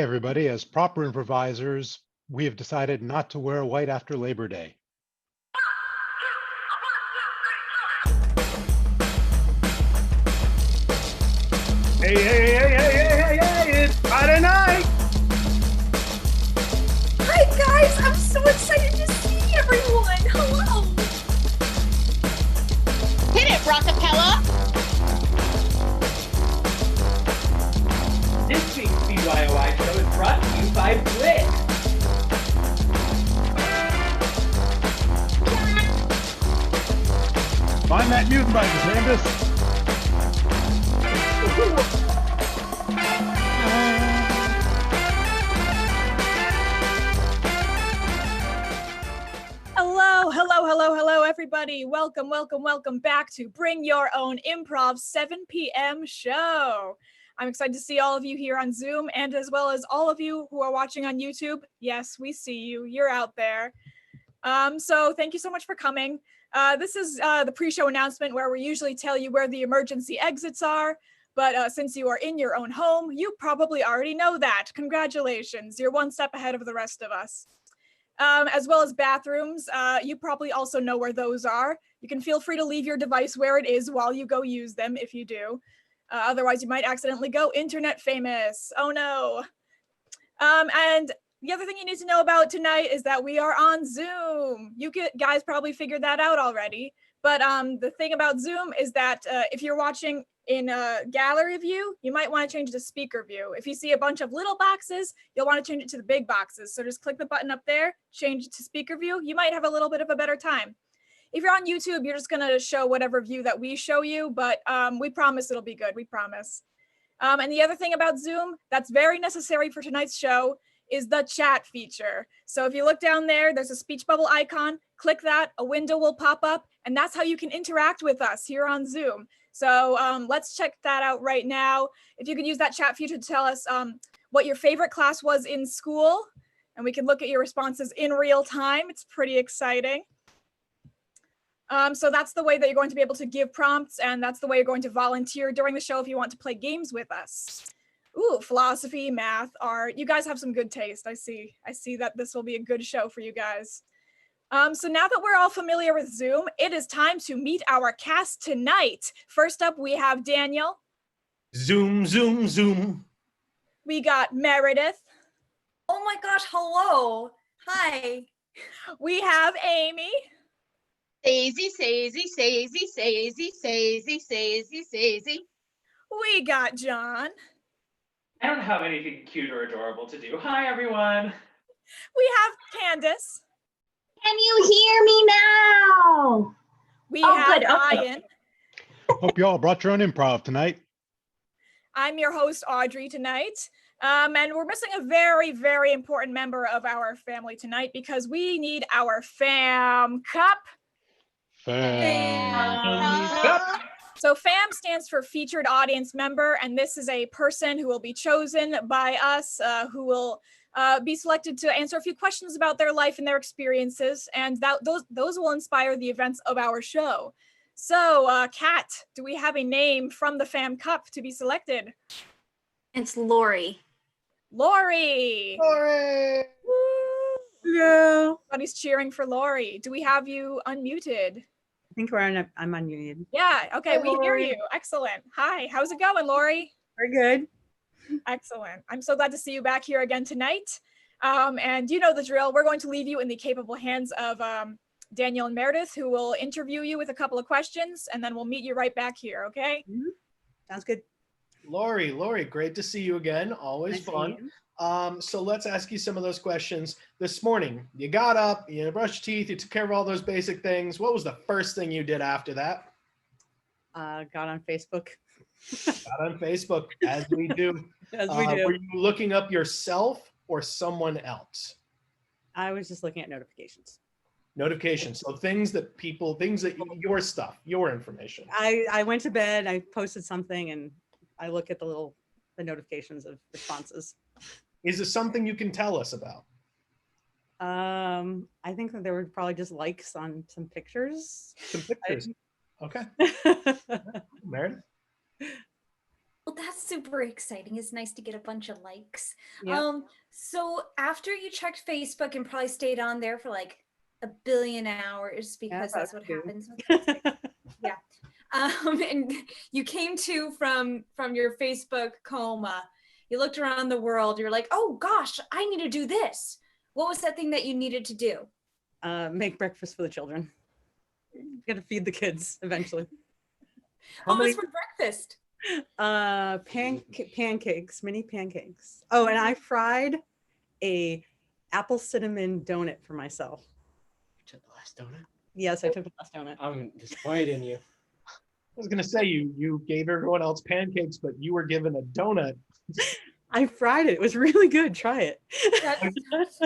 Everybody, as proper improvisers, we have decided not to wear white after Labor Day. Hey, it's Friday night! Hi guys, I'm so excited to see everyone! Hello! Hit it, Rockapella! This week's BYOI show is brought to you by Blit. Find that mute button, Candace. Hello, everybody. Welcome back to Bring Your Own Improv 7 p.m. show. I'm excited to see all of you here on Zoom and as well as all of you who are watching on YouTube. Yes, we see you. You're out there. So thank you so much for coming. This is the pre-show announcement where we usually tell you where the emergency exits are. But since you are in your own home, you probably already know that. Congratulations. You're one step ahead of the rest of us. As well as bathrooms, you probably also know where those are. You can feel free to leave your device where it is while you go use them if you do. Otherwise, you might accidentally go internet famous. Oh no. And the other thing you need to know about tonight is that we are on Zoom. You guys probably figured that out already. But the thing about Zoom is that if you're watching in a gallery view, you might want to change it to speaker view. If you see a bunch of little boxes, you'll want to change it to the big boxes. So just click the button up there, change it to speaker view. You might have a little bit of a better time. If you're on YouTube, you're just going to show whatever view that we show you, but we promise it'll be good. We promise. And the other thing about Zoom that's very necessary for tonight's show is the chat feature. So if you look down there, there's a speech bubble icon, click that, a window will pop up, and that's how you can interact with us here on Zoom. So let's check that out right now. If you could use that chat feature to tell us what your favorite class was in school, and we can look at your responses in real time. It's pretty exciting. So that's the way that you're going to be able to give prompts, and that's the way you're going to volunteer during the show if you want to play games with us. Ooh, philosophy, math, art. You guys have some good taste. I see that this will be a good show for you guys. So now that we're all familiar with Zoom, it is time to meet our cast tonight. First up, we have Daniel. Zoom, zoom, zoom. We got Meredith. Oh my gosh, hello. Hi. We have Amy. Sazy. We got John. I don't have anything cute or adorable to do. Hi, everyone. We have Candace. Can you hear me now? We have Ryan. Hope you all brought your own improv tonight. I'm your host, Audrey, tonight. And we're missing a very, very important member of our family tonight because we need our fam cup. So FAM stands for Featured Audience Member, and this is a person who will be chosen by us, who will be selected to answer a few questions about their life and their experiences, and those will inspire the events of our show. So, Kat, do we have a name from the FAM Cup to be selected? It's Lori. Lori! Lori! Woo! Hello. Everybody's cheering for Lori. Do we have you unmuted? I think I'm unmuted. Yeah, okay, Hi, we hear Lori. you. Excellent. Hi, how's it going, Lori? We're good. Excellent. I'm so glad to see you back here again tonight. And you know the drill. We're going to leave you in the capable hands of Daniel and Meredith, who will interview you with a couple of questions, and then we'll meet you right back here, okay? Mm-hmm. Sounds good. Lori, great to see you again. Always Nice fun. So let's ask you some of those questions. This morning, you got up, you brushed your teeth, you took care of all those basic things. What was the first thing you did after that? Got on Facebook. Got on Facebook, as we do. As we do. Were you looking up yourself or someone else? I was just looking at notifications. Notifications. So things that your stuff, your information. I went to bed, I posted something, and I look at the notifications of responses. Is this something you can tell us about? I think that there were probably just likes on some pictures. Some pictures. Okay. Meredith? Well, that's super exciting. It's nice to get a bunch of likes. Yeah. So after you checked Facebook and probably stayed on there for like a billion hours because that's what happens with Facebook. Yeah. And you came to from your Facebook coma. You looked around the world. You're like, oh gosh, I need to do this. What was that thing that you needed to do? Make breakfast for the children. Gotta feed the kids eventually. How What was many? for breakfast? Pancakes, mini pancakes. Oh, and I fried a apple cinnamon donut for myself. You took the last donut. Yes, I took the last donut. I'm disappointed in you. I was gonna say you gave everyone else pancakes, but you were given a donut. I fried it. It was really good. Try it. That's,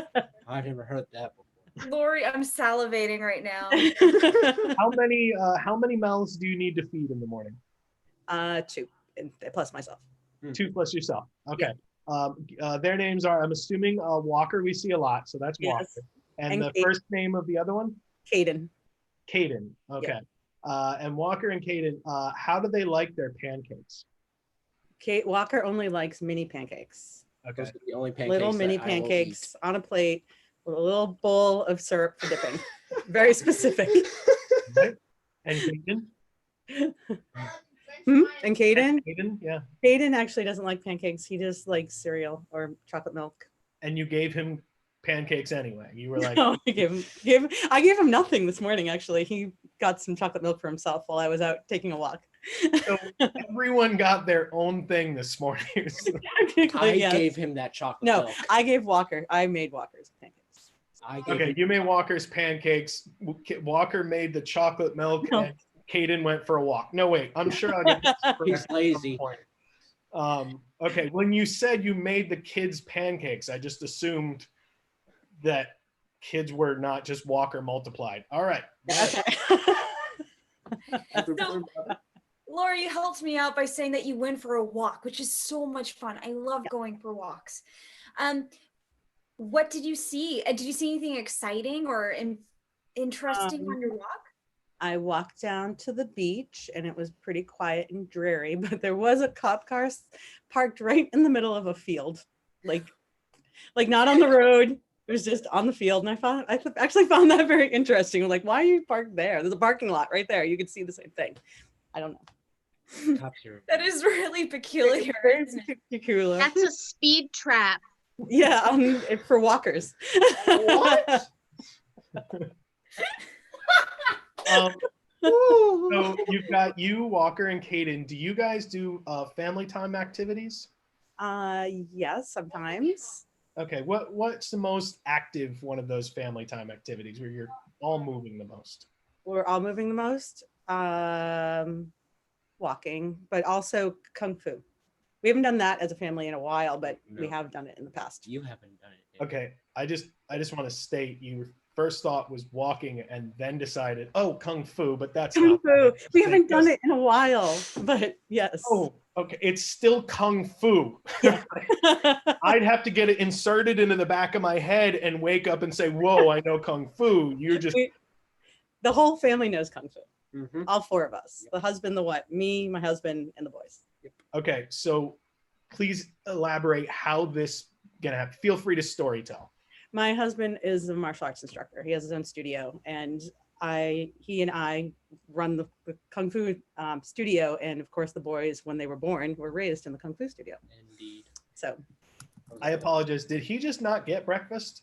I've never heard that before. Lori, I'm salivating right now. How many mouths do you need to feed in the morning? 2, and plus myself. 2 plus yourself. Okay. Their names are, I'm assuming, Walker. We see a lot, so that's Walker. Yes. And And the Kate. first name of the other one, Caden. Caden. Okay. And Walker and Caden, how do they like their pancakes? Kate Walker only likes mini pancakes. Okay. Those are the only pancakes. Little mini that I will pancakes on a plate with a little bowl of syrup for dipping. Very specific. Right. And Caden? And Caden? Caden, yeah. Caden actually doesn't like pancakes. He just likes cereal or chocolate milk. And you gave him pancakes anyway. You were like, No, I gave him nothing this morning. Actually, he got some chocolate milk for himself while I was out taking a walk. so everyone got their own thing this morning. I Yeah. gave him that chocolate No, milk. I gave Walker. I made Walker's pancakes. I gave Okay, him, you made Walker's pancakes. Walker made the chocolate milk, No. and Caden went for a walk. No, wait, I'm sure I'll get this correct he's at some lazy. point. Okay, when you said you made the kids pancakes, I just assumed that kids were not just Walker multiplied. All right. So, Laura, you helped me out by saying that you went for a walk, which is so much fun. I love going for walks. What did you see? Did you see anything exciting or interesting on your walk? I walked down to the beach and it was pretty quiet and dreary, but there was a cop car parked right in the middle of a field, like not on the road. It was just on the field, and I actually found that very interesting. I'm like, why are you parked there? There's a parking lot right there. You could see the same thing. I don't know. Cops are- That is really peculiar. Very Isn't it? peculiar. That's a speed trap. Yeah, for walkers. What? So you've got you, Walker, and Caden. Do you guys do family time activities? Yes, sometimes. Okay, what's the most active one of those family time activities where you're all moving the most? We're all moving the most. Walking, but also kung fu. We haven't done that as a family in a while, but we No. have done it in the past. You haven't done it. Okay, I just want to state your first thought was walking and then decided, oh, kung fu, but that's Kung not fu. that. We haven't done it in a while, but yes. Oh, okay, it's still kung fu. I'd have to get it inserted into the back of my head and wake up and say, whoa, I know kung fu. You're just The whole family knows kung fu. Mhm. All 4 of us. The husband, the what? Me, my husband, and the boys. okay. So please elaborate how this gonna happen. Feel free to story tell. My husband is a martial arts instructor. He has his own studio, and he and I run the kung fu studio. And of course, the boys, when they were born, were raised in the kung fu studio. Indeed. So, I apologize. Did he just not get breakfast?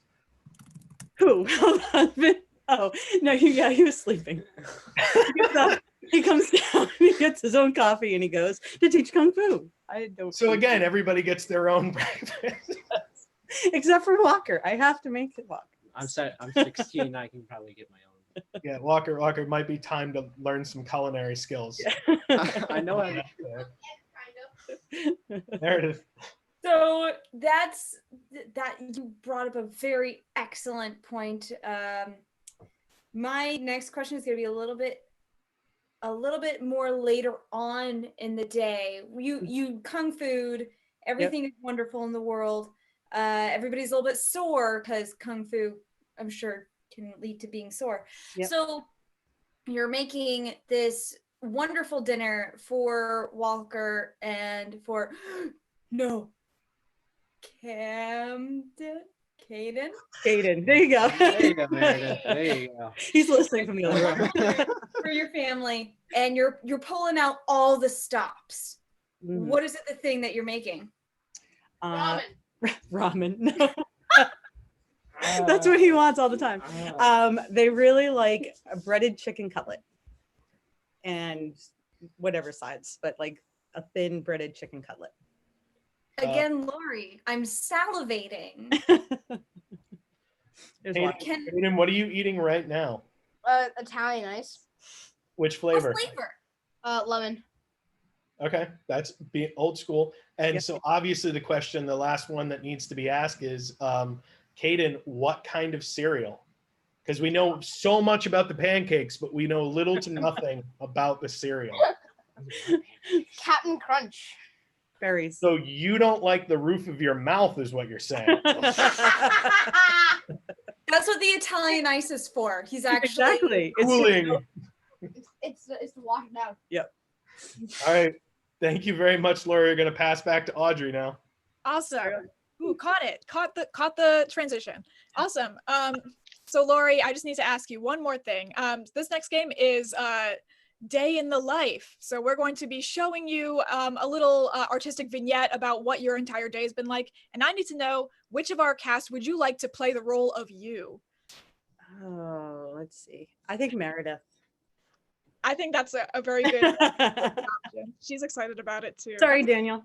who? Husband? Oh no, he was sleeping. He gets up, he comes down, he gets his own coffee, and he goes to teach kung fu. I don't. So again, everybody gets their own breakfast. except for Walker, I have to make it walk. I'm 16. I can probably get my own. Yeah, Walker, it might be time to learn some culinary skills. I know. I There it is. So that you brought up a very excellent point. My next question is going to be a little bit more later on in the day. You kung fu, everything is wonderful in the world. Everybody's a little bit sore because kung fu, I'm sure, can lead to being sore. Yep. So you're making this wonderful dinner for Walker and for Caden. Kaden, there you go. There you go, Meredith. There you go. He's listening from the other room. For your family, and you're pulling out all the stops. Mhm. What is it, the thing that you're making? Ramen. No. That's what he wants all the time. They really like a breaded chicken cutlet and whatever sides, but like a thin breaded chicken cutlet. Again, Lori, I'm salivating. There's Hayden, one. Hayden, what are you eating right now? Italian ice. Which What flavor? flavor? Lemon. Okay, that's being old school. And Yep. so obviously the question, the last one that needs to be asked is, Caden, what kind of cereal? Because we know so much about the pancakes, but we know little to nothing about the cereal. Captain Crunch. Berries. So you don't like the roof of your mouth is what you're saying. That's what the Italian ice is for. He's actually Exactly. It's Cooling. It's to wash it down. All right. Thank you very much, Laura. You're going to pass back to Audrey now. Awesome. Ooh, caught the transition. Awesome. So Lori, I just need to ask you one more thing. This next game is Day in the Life. So we're going to be showing you a little artistic vignette about what your entire day has been like. And I need to know, which of our cast would you like to play the role of you? Oh, let's see. I think Meredith. I think that's a very good option. She's excited about it too. Sorry, Daniel.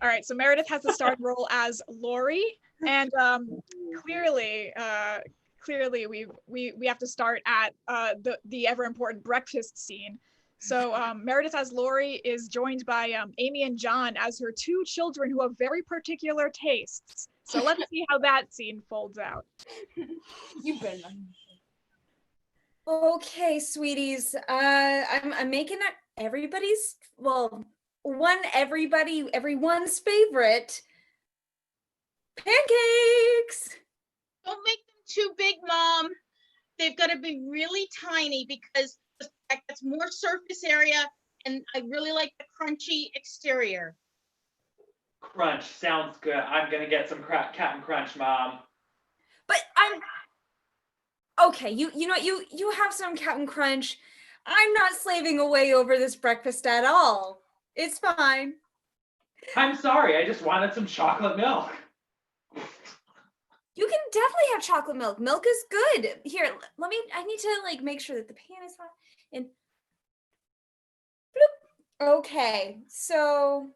All right, so Meredith has the starring role as Lori, and clearly we have to start at the ever important breakfast scene. So Meredith as Lori is joined by Amy and John as her two children who have very particular tastes. So let's see how that scene folds out. You've been. okay, sweeties. I'm making everybody's everyone's favorite pancakes. Don't make them too big, Mom. They've got to be really tiny because that gets more surface area, and I really like the crunchy exterior. Crunch sounds good. I'm gonna get some Captain Crunch, Mom. But I'm okay. You know what? You have some Captain Crunch. I'm not slaving away over this breakfast at all. It's fine. I'm sorry. I just wanted some chocolate milk. You can definitely have chocolate milk. Milk is good. Here, I need to like make sure that the pan is hot. And bloop. Okay, so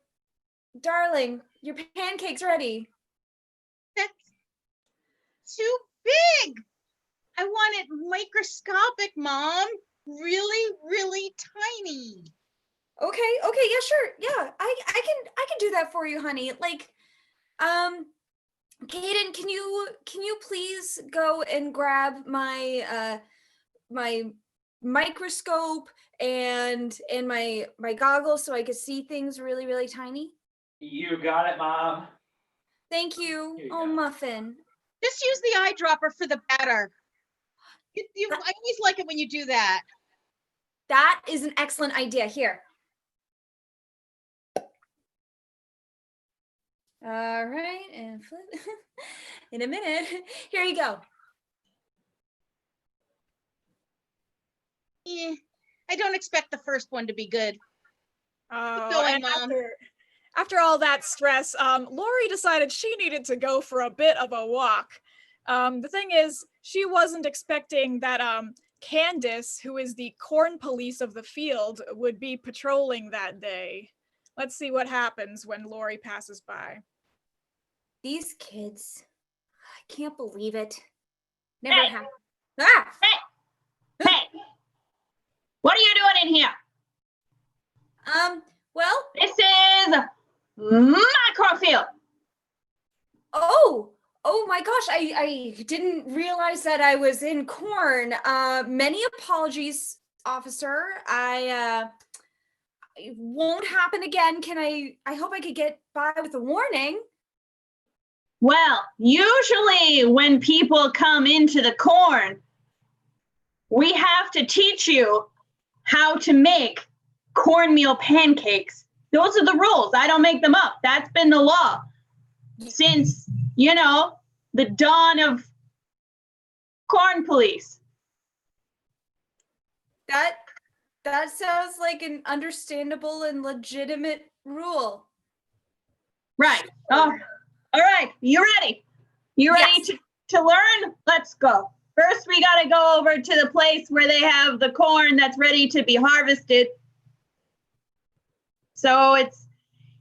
darling, your pancake's ready. That's too big. I want it microscopic, Mom. Really, really tiny. Okay, yeah, sure. Yeah, I can do that for you, honey. Like, Caden, can you please go and grab my my microscope and my goggles so I can see things really, really tiny? You got it, Mom. Thank you. Here you Oh, go. Muffin. Just use the eyedropper for the batter. I always like it when you do that. That is an excellent idea. Here. All right, and flip. In a minute. Here you go. Yeah, I don't expect the first one to be good. Oh, going, and Mom. after all that stress, Lori decided she needed to go for a bit of a walk. The thing is, she wasn't expecting that Candace, who is the corn police of the field, would be patrolling that day. Let's see what happens when Lori passes by. These kids, I can't believe it. Never Hey. happened. Ah! Hey, what are you doing in here? Well, This is microfield. oh my gosh, I didn't realize that I was in corn. Many apologies, officer. It won't happen again. I hope I could get by with a warning. Well, usually when people come into the corn, we have to teach you how to make cornmeal pancakes. Those are the rules. I don't make them up. That's been the law since, the dawn of corn police. That sounds like an understandable and legitimate rule. Right. Oh, all right. You ready? You ready Yes. to learn? Let's go. First, we got to go over to the place where they have the corn that's ready to be harvested. So it's,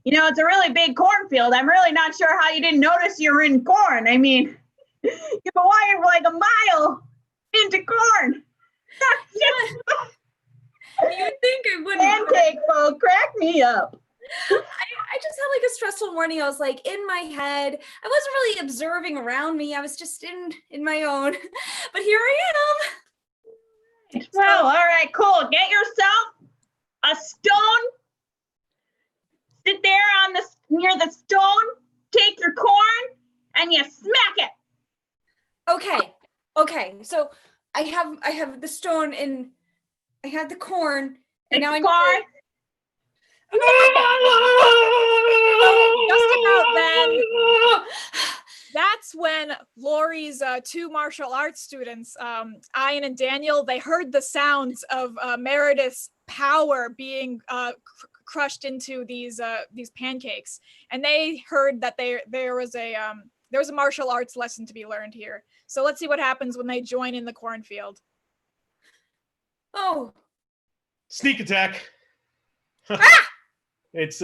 it's a really big cornfield. I'm really not sure how you didn't notice you were in corn. I mean, you've been walking for like a mile into corn. You think I wouldn't? Pancake folk, crack me up. I just had like a stressful morning. I was like in my head. I wasn't really observing around me. I was just in my own. But here I am. Well, all right, cool. Get yourself a stone. Sit there near the stone. Take your corn and you smack it. Okay. So I have the stone and I have the corn and now I need corn. Just about then, that's when Lori's two martial arts students, Ian and Daniel, they heard the sounds of Meredith's power being crushed into these pancakes, and they heard that there was a martial arts lesson to be learned here. So let's see what happens when they join in the cornfield. Oh. Sneak attack. It's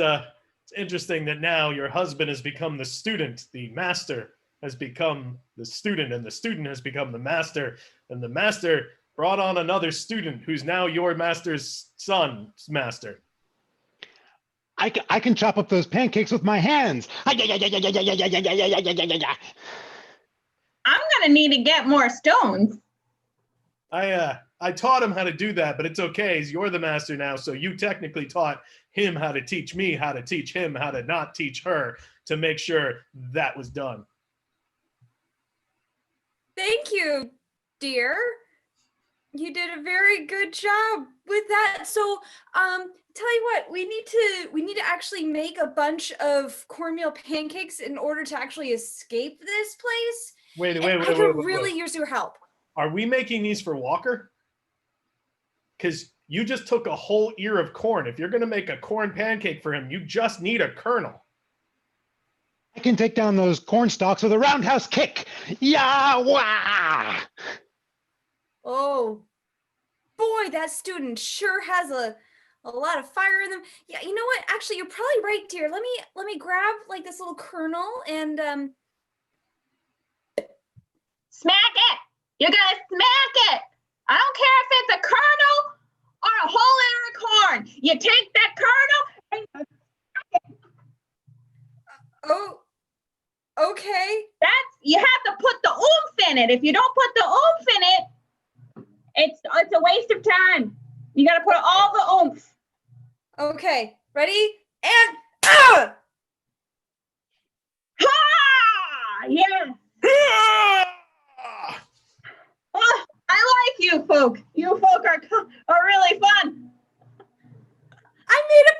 interesting that now your husband has become the student, the master has become the student, and the student has become the master, and the master brought on another student who's now your master's son's master. I can chop up those pancakes with my hands. I'm gonna need to get more stones. I taught him how to do that, but it's okay. You're the master now, so you technically taught him how to teach me how to teach him how to not teach her to make sure that was done. Thank you, dear. You did a very good job with that. So, tell you what, we need to actually make a bunch of cornmeal pancakes in order to actually escape this place. Wait. I could really use your help. Are we making these for Walker? Because you just took a whole ear of corn. If you're going to make a corn pancake for him, you just need a kernel. I can take down those corn stalks with a roundhouse kick. Yah-wah! Oh, boy, that student sure has a lot of fire in them. Yeah, you know what? Actually, you're probably right, dear. Let me grab like this little kernel and Smack it. You gotta smack it. I don't care if it's a kernel or a whole ear of corn. You take that kernel and oh, okay. you have to put the oomph in it. If you don't put the oomph in it, it's a waste of time. You gotta put all the oomph. Okay, ready? And Ha! Yeah. Oh, I like you folk. You folk are really fun. I made a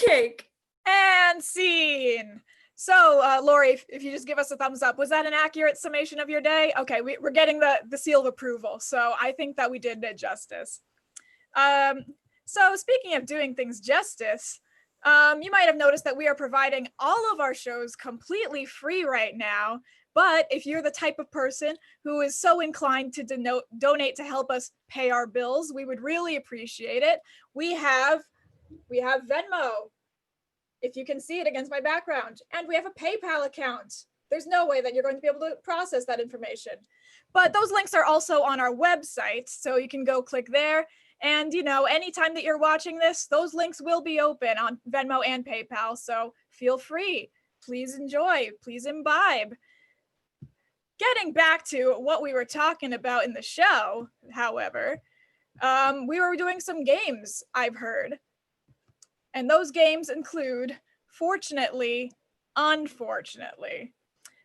pancake. And scene. So, Lori, if you just give us a thumbs up, was that an accurate summation of your day? Okay, we're getting the seal of approval. So I think that we did it justice. So speaking of doing things justice, you might have noticed that we are providing all of our shows completely free right now. But if you're the type of person who is so inclined to donate to help us pay our bills, we would really appreciate it. We have Venmo, if you can see it against my background, and we have a PayPal account. There's no way that you're going to be able to process that information. But those links are also on our website, so you can go click there. And, anytime that you're watching this, those links will be open on Venmo and PayPal. So feel free. Please enjoy. Please imbibe. Getting back to what we were talking about in the show, however, we were doing some games, I've heard. And those games include Fortunately, Unfortunately.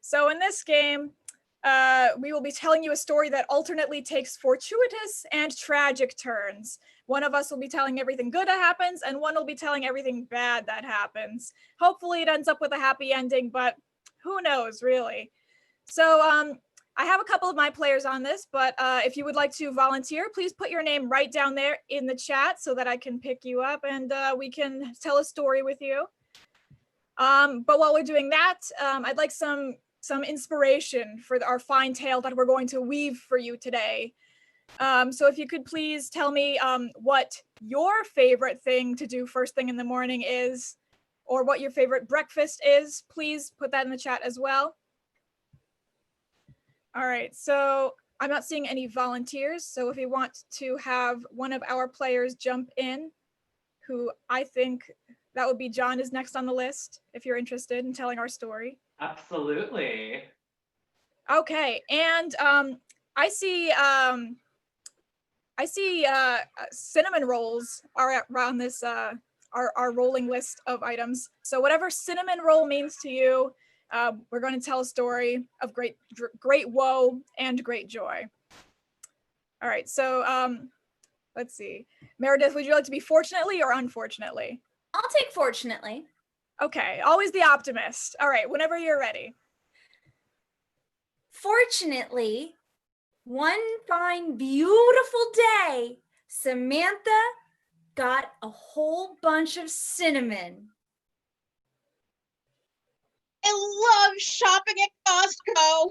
So in this game, we will be telling you a story that alternately takes fortuitous and tragic turns. One of us will be telling everything good that happens, and one will be telling everything bad that happens. Hopefully it ends up with a happy ending, but who knows, really. So I have a couple of my players on this, but if you would like to volunteer, please put your name right down there in the chat so that I can pick you up and we can tell a story with you. But while we're doing that, I'd like some inspiration for our fine tale that we're going to weave for you today. So if you could please tell me what your favorite thing to do first thing in the morning is, or what your favorite breakfast is, please put that in the chat as well. All right, so I'm not seeing any volunteers. So if you want to have one of our players jump in, who I think that would be John is next on the list, if you're interested in telling our story. Absolutely. Okay, and I see cinnamon rolls are around this our rolling list of items. So whatever cinnamon roll means to you, we're going to tell a story of great woe and great joy. All right, so let's see. Meredith, would you like to be fortunately or unfortunately? I'll take fortunately. Okay, always the optimist. All right, whenever you're ready. Fortunately, one fine, beautiful day, Samantha got a whole bunch of cinnamon. I love shopping at Costco.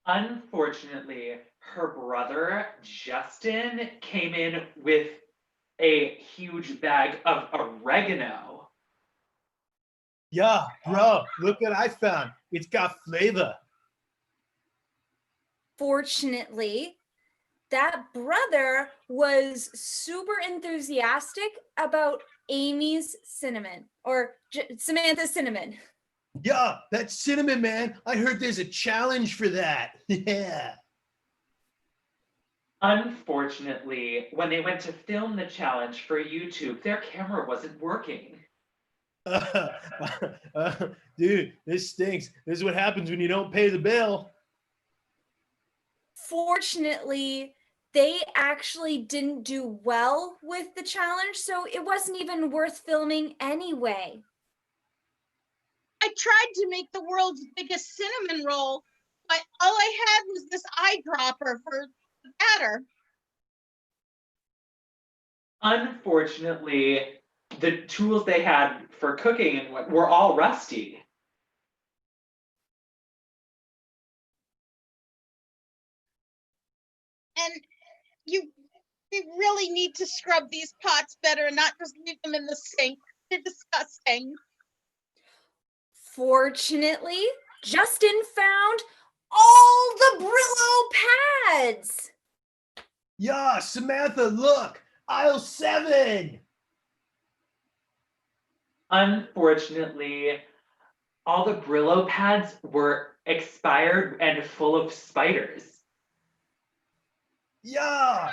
Unfortunately, her brother, Justin, came in with a huge bag of oregano. Yeah, bro, look what I found. It's got flavor. Fortunately, that brother was super enthusiastic about Amy's cinnamon, or Samantha's cinnamon. Yeah, that cinnamon, man. I heard there's a challenge for that. Yeah. Unfortunately, when they went to film the challenge for YouTube, their camera wasn't working. Dude, this stinks. This is what happens when you don't pay the bill. Fortunately, they actually didn't do well with the challenge, so it wasn't even worth filming anyway. I tried to make the world's biggest cinnamon roll, but all I had was this eyedropper for the batter. Unfortunately, the tools they had for cooking and what were all rusty. And we really need to scrub these pots better and not just leave them in the sink. They're disgusting. Fortunately, Justin found all the Brillo pads. Yeah, Samantha, look, aisle 7. Unfortunately, all the Brillo pads were expired and full of spiders. Yeah,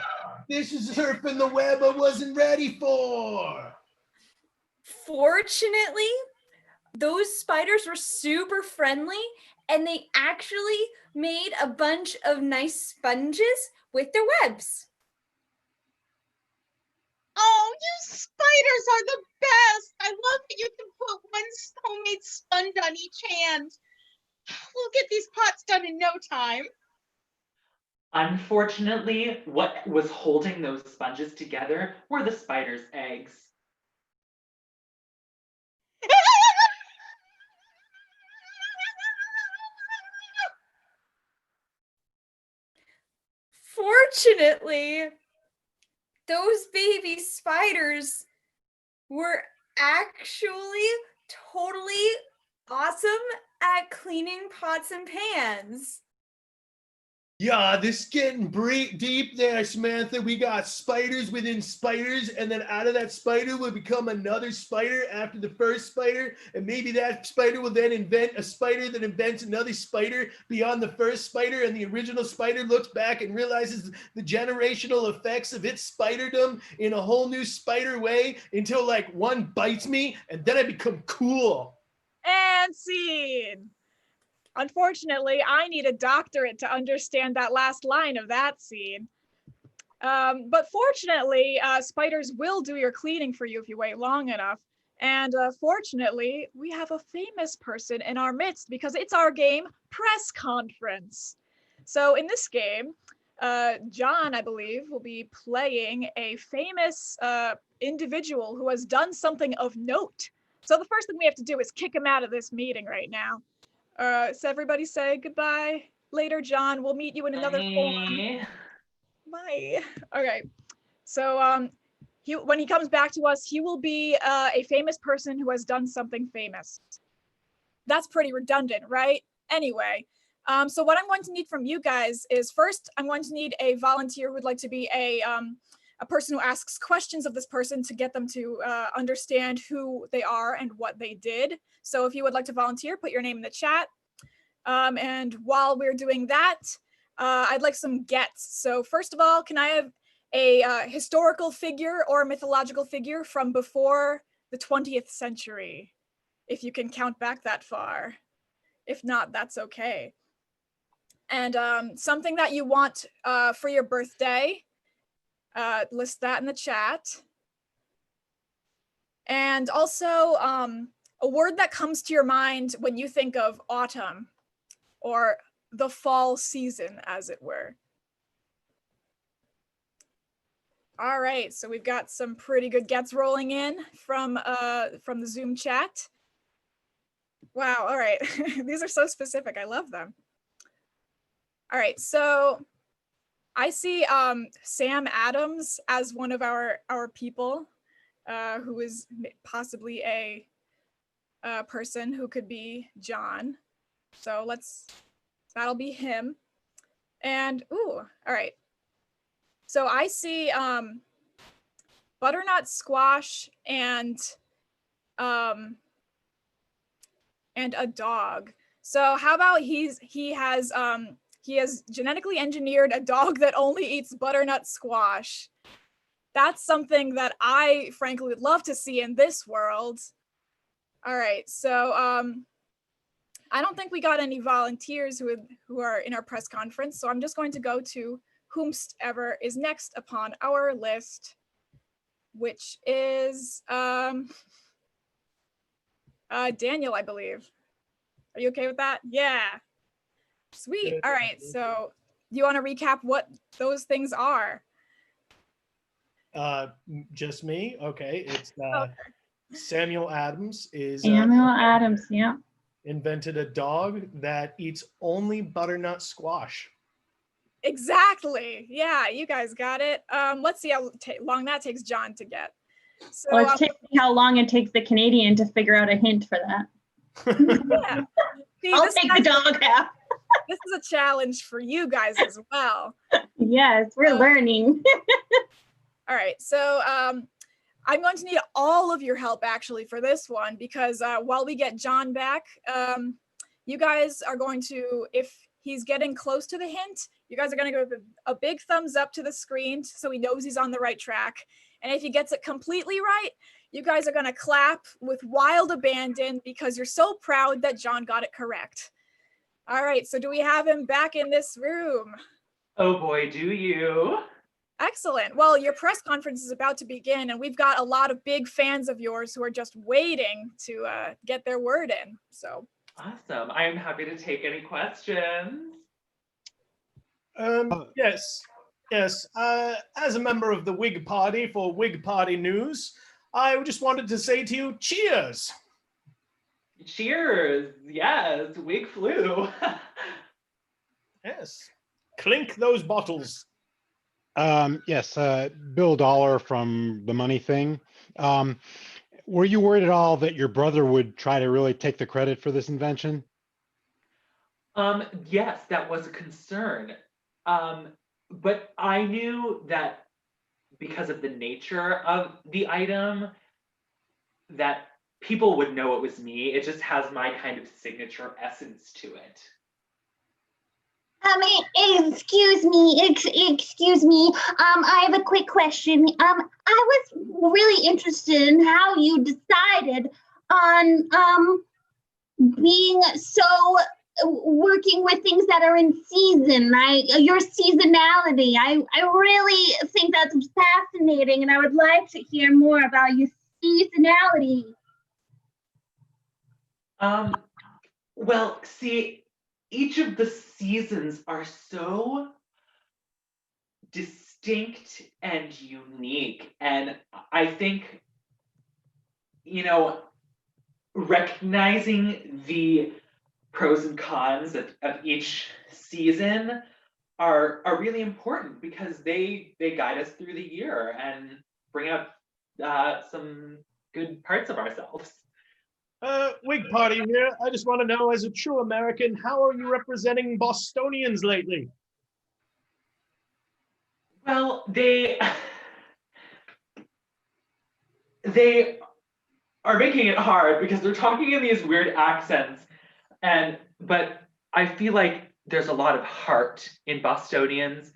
this is surfing the web I wasn't ready for. Fortunately, those spiders were super friendly and they actually made a bunch of nice sponges with their webs. Oh, you spiders are the best. I love that you can put one homemade sponge on each hand. We'll get these pots done in no time. Unfortunately, what was holding those sponges together were the spider's eggs. Fortunately, those baby spiders were actually totally awesome at cleaning pots and pans. Yeah, this is getting deep there, Samantha. We got spiders within spiders, and then out of that spider will become another spider after the first spider, and maybe that spider will then invent a spider that invents another spider beyond the first spider, and the original spider looks back and realizes the generational effects of its spiderdom in a whole new spider way until like one bites me, and then I become cool. And scene. Unfortunately, I need a doctorate to understand that last line of that scene. But fortunately, spiders will do your cleaning for you if you wait long enough. And fortunately, we have a famous person in our midst because it's our game, Press Conference. So in this game, John, I believe, will be playing a famous individual who has done something of note. So the first thing we have to do is kick him out of this meeting right now. So everybody say goodbye. Later, John. We'll meet you in another forum. Bye. Okay. So when he comes back to us, he will be a famous person who has done something famous. That's pretty redundant, right? Anyway, so what I'm going to need from you guys is first, I'm going to need a volunteer who would like to be a person who asks questions of this person to get them to understand who they are and what they did. So if you would like to volunteer, put your name in the chat. And while we're doing that, I'd like some gets. So first of all, can I have a historical figure or a mythological figure from before the 20th century? If you can count back that far. If not, that's okay. And something that you want for your birthday, list that in the chat. And also a word that comes to your mind when you think of autumn or the fall season, as it were. All right, so we've got some pretty good gets rolling in from the Zoom chat. Wow, all right. These are so specific. I love them. All right, so I see Sam Adams as one of our people who is possibly a person who could be John. So that'll be him. And, ooh, all right. So I see butternut squash and a dog. So how about he has genetically engineered a dog that only eats butternut squash. That's something that I frankly would love to see in this world. All right, so I don't think we got any volunteers who are in our press conference, so I'm just going to go to whomsoever is next upon our list, which is Daniel, I believe. Are you okay with that? Yeah. Sweet. All right. So do you want to recap what those things are? Just me. Okay. It's Samuel Adams is Samuel Adams, yeah. Invented a dog that eats only butternut squash. Exactly. Yeah, you guys got it. Let's see how long that takes John to get. So let's see how long it takes the Canadian to figure out a hint for that. Yeah. See, I'll take the dog half. This is a challenge for you guys as well. Yes, we're learning. All right, so I'm going to need all of your help actually for this one because while we get John back, you guys are going to, if he's getting close to the hint, you guys are going to give a big thumbs up to the screen so he knows he's on the right track. And if he gets it completely right, you guys are going to clap with wild abandon because you're so proud that John got it correct. All right, so do we have him back in this room? Oh boy, do you. Excellent. Well, your press conference is about to begin, and we've got a lot of big fans of yours who are just waiting to get their word in. So awesome. I am happy to take any questions. Yes. As a member of the Whig Party for Whig Party News, I just wanted to say to you, cheers. Cheers. Yes, Whig flu. Yes. Clink those bottles. Yes, Bill Dollar from The Money Thing. Were you worried at all that your brother would try to really take the credit for this invention? Yes, that was a concern. But I knew that because of the nature of the item, that people would know it was me. It just has my kind of signature essence to it. Excuse me. I have a quick question. I was really interested in how you decided on being so working with things that are in season, your seasonality. I really think that's fascinating, and I would like to hear more about your seasonality. Well, see, each of the seasons are so distinct and unique, and I think, recognizing the pros and cons of each season are really important, because they guide us through the year and bring out some good parts of ourselves. Whig Party here. I just want to know, as a true American, how are you representing Bostonians lately? Well, they are making it hard because they're talking in these weird accents, but I feel like there's a lot of heart in Bostonians,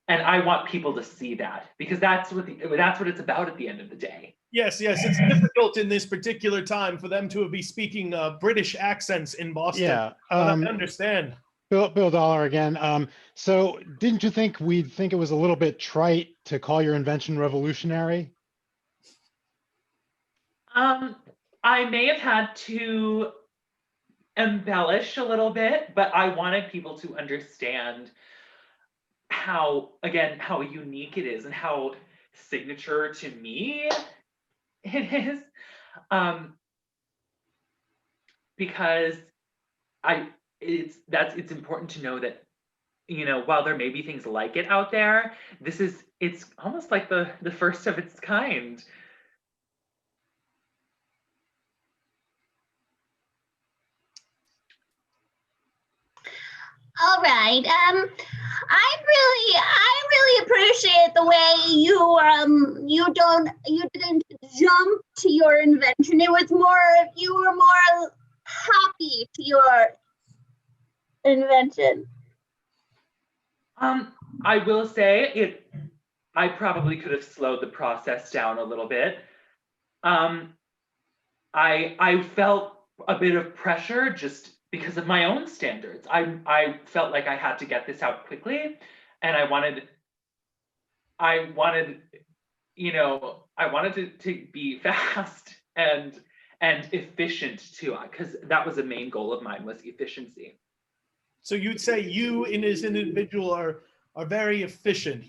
and I want people to see that, because that's what it's about at the end of the day. Yes, it's difficult in this particular time for them to be speaking British accents in Boston. Yeah, But I understand. Bill Dollar again. So didn't you think we'd think it was a little bit trite to call your invention revolutionary? I may have had to embellish a little bit, but I wanted people to understand how unique it is and how signature to me it is. Because it's important to know that, while there may be things like it out there, it's almost like the first of its kind. All right. I really appreciate the way you didn't jump to your invention. It was you were more happy to your invention. I will say I probably could have slowed the process down a little bit. I felt a bit of pressure just because of my own standards. I felt like I had to get this out quickly, and I wanted to be fast and efficient too, because that was a main goal of mine, was efficiency. So you'd say you, as an individual, are very efficient.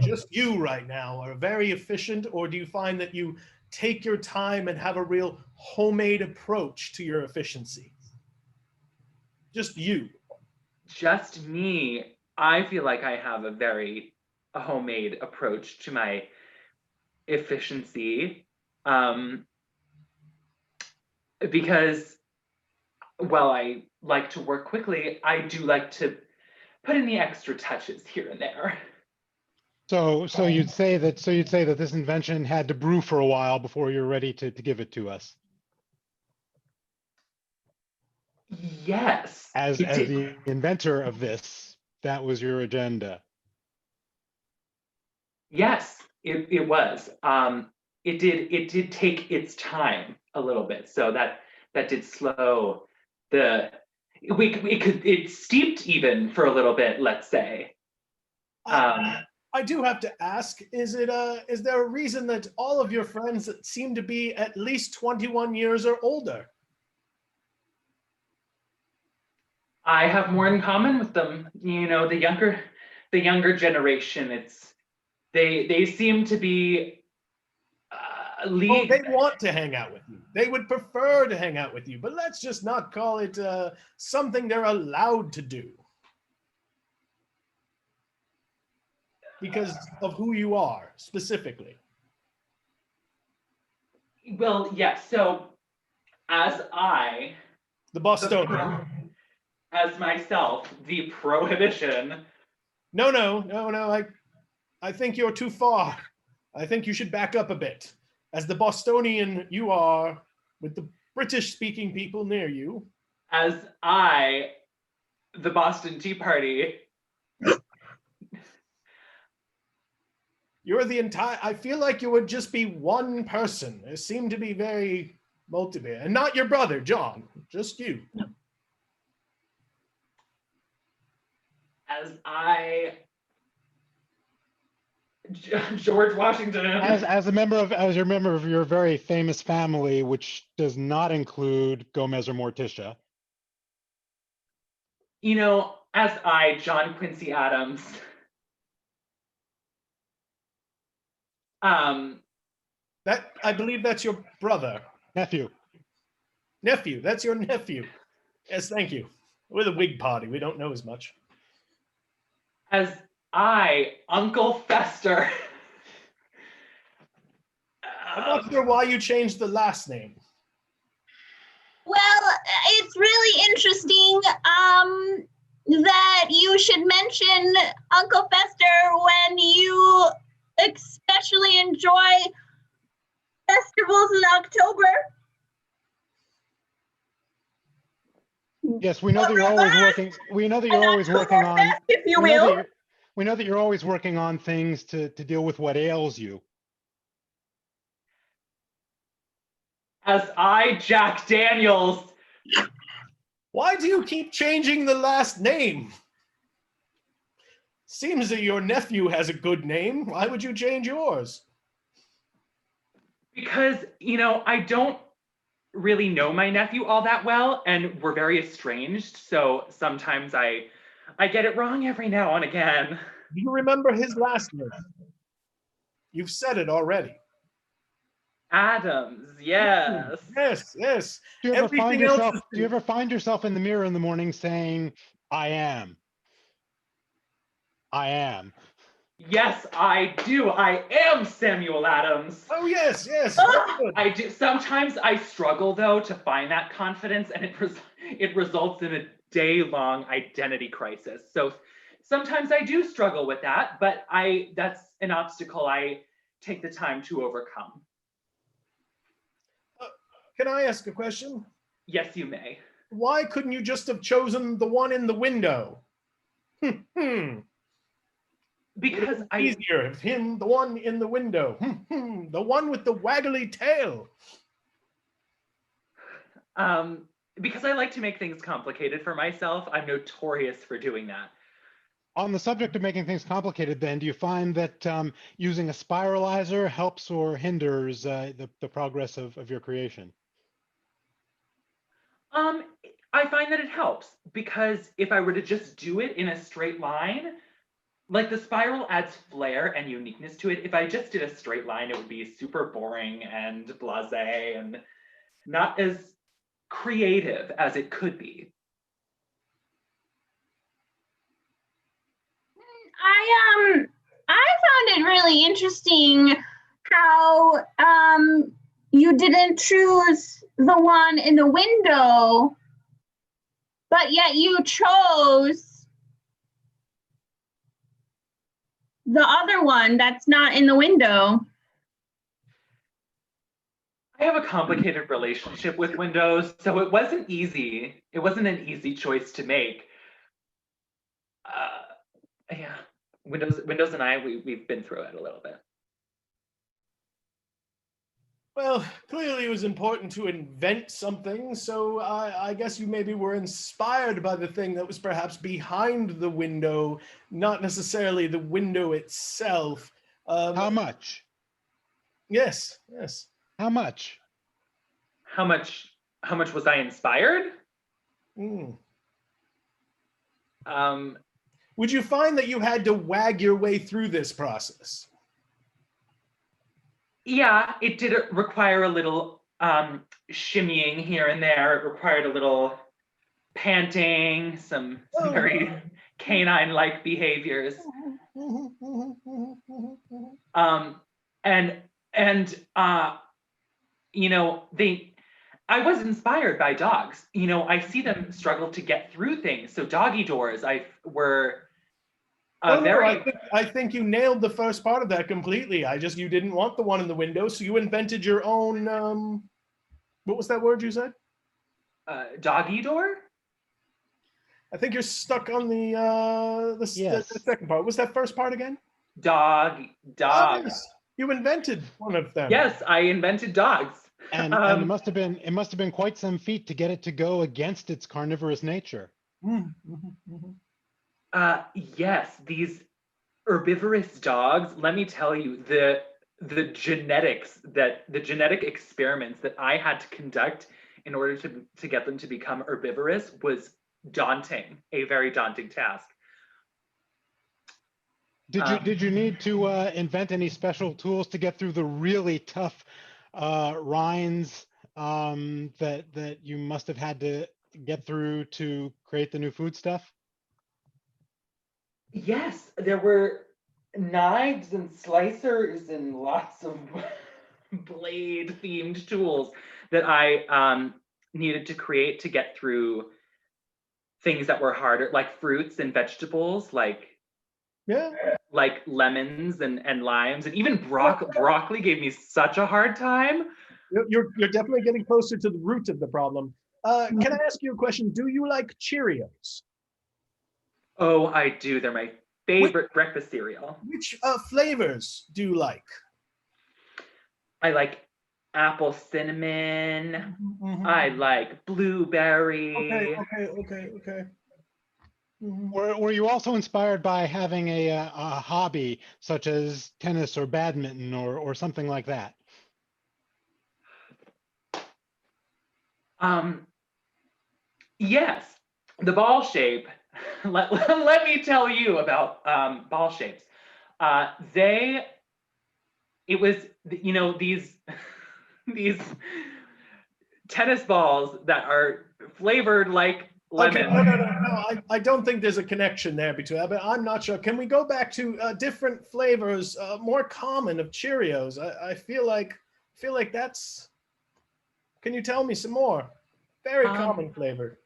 Just you right now, are very efficient, or do you find that you take your time and have a real homemade approach to your efficiency? Just you. Just me. I feel like I have a very homemade approach to my efficiency, because while I like to work quickly, I do like to put in the extra touches here and there. So you'd say that this invention had to brew for a while before you're ready to give it to us. Yes. As the inventor of this, that was your agenda. Yes, it was. It did take its time a little bit, so that did slow it steeped even for a little bit, let's say. I do have to ask, is there a reason that all of your friends seem to be at least 21 years or older? I have more in common with them. The younger generation, they seem to be they want to hang out with you. They would prefer to hang out with you, but let's just not call it something they're allowed to do. Because of who you are, specifically. Well, yes. So, the Bostonian, as myself, the prohibition. No. I think you're too far. I think you should back up a bit. As the Bostonian you are, with the British-speaking people near you. As the Boston Tea Party. You're the entire, I feel like you would just be one person. It seemed to be very motivated. And not your brother, John, just you. As George Washington. As a member of your very famous family, which does not include Gomez or Morticia. As John Quincy Adams. That, I believe that's your brother. Nephew. Nephew, that's your nephew. Yes, thank you. We're the Whig Party. We don't know as much. As Uncle Fester. I'm not sure why you changed the last name. Well, it's really interesting that you should mention Uncle Fester when you especially enjoy festivals in October. Yes, we know that you're always working. We know that you're always working on. If you will. We know that you're always working on things to deal with what ails you. As Jack Daniels. Why do you keep changing the last name? Seems that your nephew has a good name. Why would you change yours? Because, I don't really know my nephew all that well, and we're very estranged, so sometimes I get it wrong every now and again. Do you remember his last name? You've said it already. Adams, yes. Yes. Do you ever find yourself in the mirror in the morning saying, I am? I am. Yes, I do. I am Samuel Adams. Oh, yes. I do. Sometimes I struggle, though, to find that confidence, and it results in a day-long identity crisis. So sometimes I do struggle with that, but that's an obstacle I take the time to overcome. Can I ask a question? Yes, you may. Why couldn't you just have chosen the one in the window? Because easier if him, the one in the window, the one with the waggly tail. Because I like to make things complicated for myself. I'm notorious for doing that. On the subject of making things complicated, then, do you find that using a spiralizer helps or hinders the progress of your creation? I find that it helps, because if I were to just do it in a straight line, like the spiral adds flair and uniqueness to it. If I just did a straight line, it would be super boring and blasé and not as creative as it could be. I found it really interesting how you didn't choose the one in the window, but yet you chose the other one that's not in the window. I have a complicated relationship with windows, so it wasn't easy. It wasn't an easy choice to make. Yeah, Windows and I, we've been through it a little bit. Well, clearly it was important to invent something, so I guess you maybe were inspired by the thing that was perhaps behind the window, not necessarily the window itself. How much? Yes. How much? How much was I inspired? Would you find that you had to wag your way through this process? Yeah, it did require a little shimmying here and there. It required a little panting, some very canine-like behaviors. I was inspired by dogs. I see them struggle to get through things. So doggy doors, I think you nailed the first part of that completely. You didn't want the one in the window, so you invented your own, what was that word you said? Doggy door? I think you're stuck on the second part. What was that first part again? Dog. Oh, yes. You invented one of them. Yes, I invented dogs. And it must have been quite some feat to get it to go against its carnivorous nature. Yes, these herbivorous dogs, let me tell you, the genetic experiments that I had to conduct in order to get them to become herbivorous was daunting, a very daunting task. Did you need to invent any special tools to get through the really tough rinds that you must have had to get through to create the new food stuff? Yes, there were knives and slicers and lots of blade themed tools that I needed to create to get through things that were harder, like fruits and vegetables, Yeah. like lemons and limes, and even broccoli gave me such a hard time. You're definitely getting closer to the root of the problem. Can I ask you a question? Do you like Cheerios? Oh, I do. They're my favorite breakfast cereal. Which flavors do you like? I like apple cinnamon. Mhm. I like blueberry. Okay. Mhm. Were you also inspired by having a hobby such as tennis or badminton or something like that? Yes, the ball shape. Let me tell you about ball shapes. They, it was, these these tennis balls that are flavored like Okay, lemon. no. I don't think there's a connection there between, but I'm not sure. Can we go back to different flavors, more common of Cheerios? I feel like that's. Can you tell me some more? Very common flavor.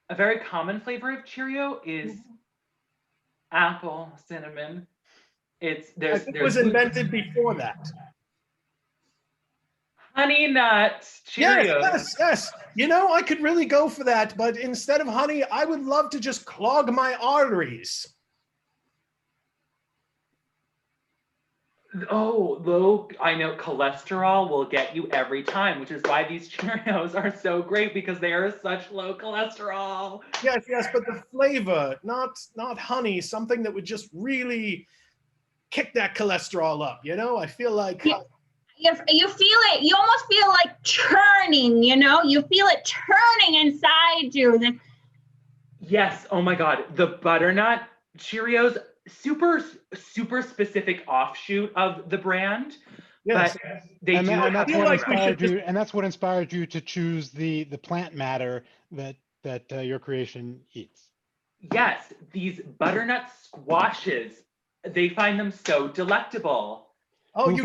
A very common flavor of Cheerio is apple cinnamon. I think it was invented before that. Honey nut Cheerios. Yes. You know, I could really go for that, but instead of honey, I would love to just clog my arteries. Oh, low, I know cholesterol will get you every time, which is why these Cheerios are so great, because they are such low cholesterol. Yes, but the flavor, not honey, something that would just really kick that cholesterol up, you know? I feel like You feel it, you almost feel like churning, you feel it turning inside you. Yes, oh my God, the butternut Cheerios, super specific offshoot of the brand. Yes. But they And do that's have what inspired you. And that's what inspired you to choose the plant matter that your creation eats. Yes, these butternut squashes, they find them so delectable. Oh, who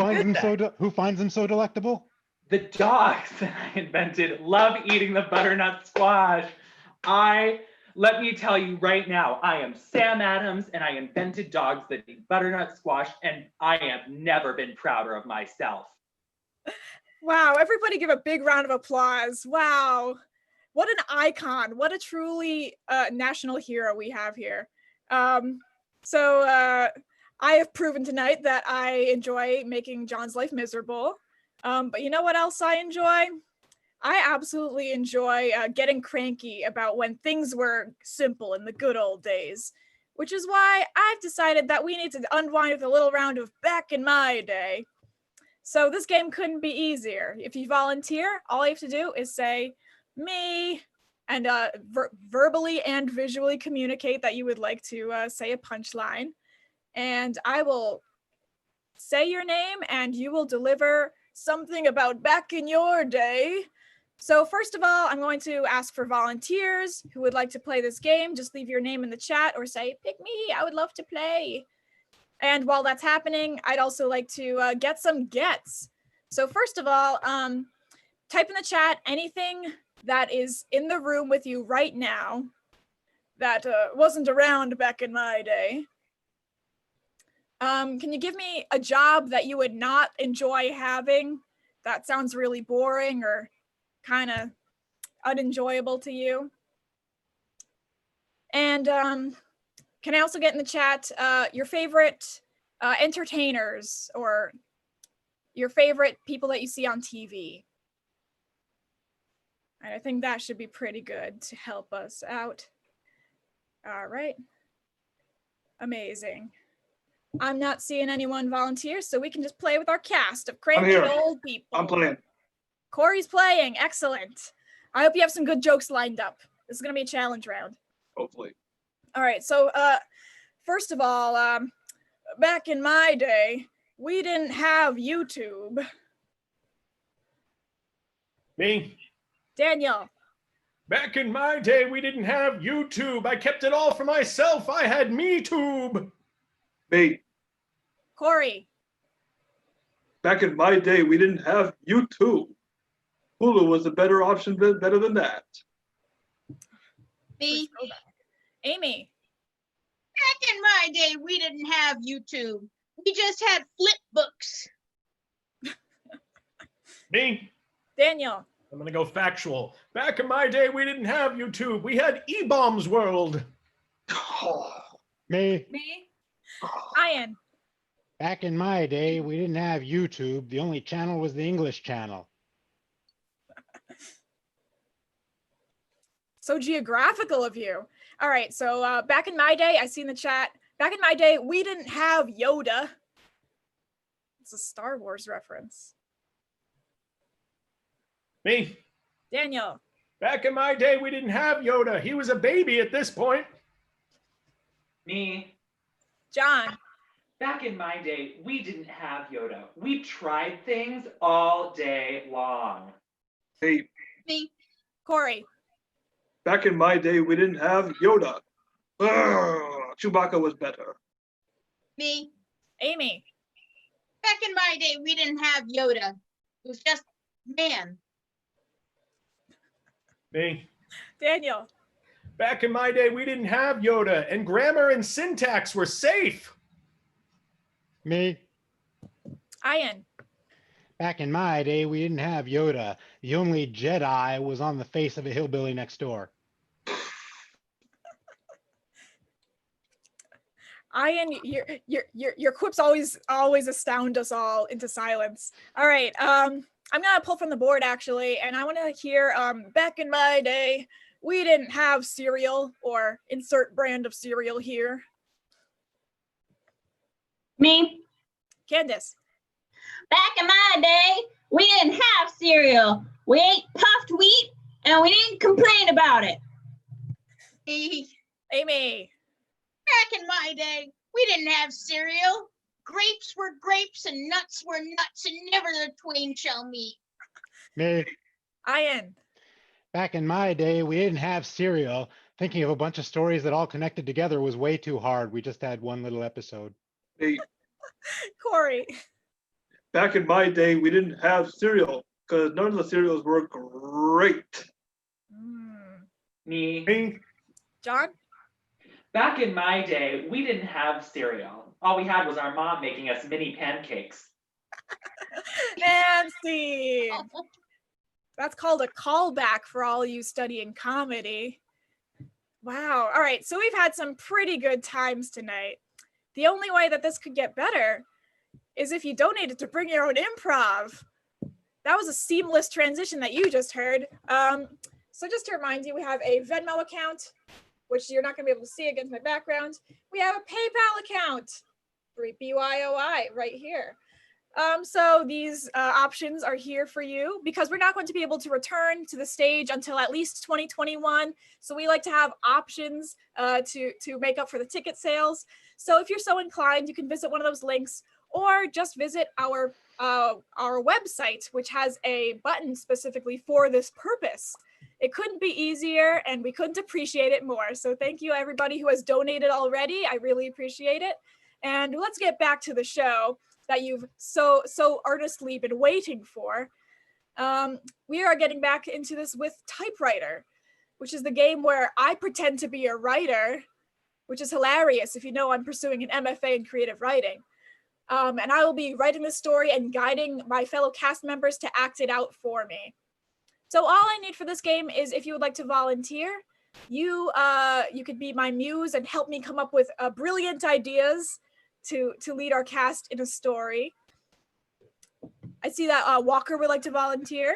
finds them so delectable? The dogs that I invented love eating the butternut squash. Let me tell you right now, I am Sam Adams and I invented dogs that eat butternut squash, and I have never been prouder of myself. Wow, everybody give a big round of applause. Wow. What an icon. What a truly national hero we have here. So I have proven tonight that I enjoy making John's life miserable. But you know what else I enjoy? I absolutely enjoy getting cranky about when things were simple in the good old days, which is why I've decided that we need to unwind with a little round of back in my day. So this game couldn't be easier. If you volunteer, all you have to do is say me and verbally and visually communicate that you would like to say a punchline. And I will say your name and you will deliver something about back in your day. So first of all, I'm going to ask for volunteers who would like to play this game. Just leave your name in the chat or say, pick me, I would love to play. And while that's happening, I'd also like to get some gets. So first of all, type in the chat anything that is in the room with you right now that wasn't around back in my day. Can you give me a job that you would not enjoy having? That sounds really boring or kind of unenjoyable to you. And can I also get in the chat your favorite entertainers or your favorite people that you see on TV? And I think that should be pretty good to help us out. All right. Amazing. I'm not seeing anyone volunteer, so we can just play with our cast of cranky here. old people. I'm playing. Corey's playing. Excellent. I hope you have some good jokes lined up. This is going to be a challenge round. Hopefully. All right. So, first of all, back in my day, we didn't have YouTube. Me. Daniel. Back in my day, we didn't have YouTube. I kept it all for myself. I had MeTube. Me. Corey. Back in my day, we didn't have YouTube. Hulu was a better option, better than that. Me. Amy. Back in my day, we didn't have YouTube. We just had flip books. Me. Daniel. I'm going to go factual. Back in my day, we didn't have YouTube. We had E-Bombs World. Me. Me. Ian. Back in my day, we didn't have YouTube. The only channel was the English channel. So geographical of you. All right, so back in my day, I see in the chat, back in my day, we didn't have Yoda. It's a Star Wars reference. Me. Daniel. Back in my day, we didn't have Yoda. He was a baby at this point. Me. John. Back in my day, we didn't have Yoda. We tried things all day long. Hey, Me. Corey. back in my day, we didn't have Yoda. Chewbacca was better. Me. Amy. Back in my day, we didn't have Yoda. It was just man. Me. Daniel. Back in my day, we didn't have Yoda, and grammar and syntax were safe. Me. Ian. Back in my day, we didn't have Yoda. The only Jedi was on the face of a hillbilly next door. Ian, your quips always astound us all into silence. All right, I'm gonna pull from the board actually, and I want to hear. Back in my day, we didn't have cereal, or insert brand of cereal here. Me. Candace. Back in my day, we didn't have cereal. We ate puffed wheat and we didn't complain about it. Me. Amy. Back in my day, we didn't have cereal. Grapes were grapes and nuts were nuts, and never the twain shall meet. Me. Ian. Back in my day, we didn't have cereal. Thinking of a bunch of stories that all connected together was way too hard. We just had one little episode. Hey, Corey. back in my day, we didn't have cereal because none of the cereals were great. Me. Me. John. Back in my day, we didn't have cereal. All we had was our mom making us mini pancakes. Nancy. That's called a callback for all you studying comedy. Wow. All right. So we've had some pretty good times tonight. The only way that this could get better is if you donated to Bring Your Own Improv. That was a seamless transition that you just heard. So just to remind you, we have a Venmo account, which you're not going to be able to see against my background. We have a PayPal account for BYOI right here. So these options are here for you because we're not going to be able to return to the stage until at least 2021. So we like to have options to make up for the ticket sales. So if you're so inclined, you can visit one of those links or just visit our website, which has a button specifically for this purpose. It couldn't be easier and we couldn't appreciate it more. So thank you everybody who has donated already. I really appreciate it. And let's get back to the show that you've so earnestly been waiting for. We are getting back into this with Typewriter, which is the game where I pretend to be a writer, which is hilarious if you know I'm pursuing an MFA in creative writing. And I will be writing this story and guiding my fellow cast members to act it out for me. So all I need for this game is if you would like to volunteer, you could be my muse and help me come up with brilliant ideas to lead our cast in a story. I see that Walker would like to volunteer.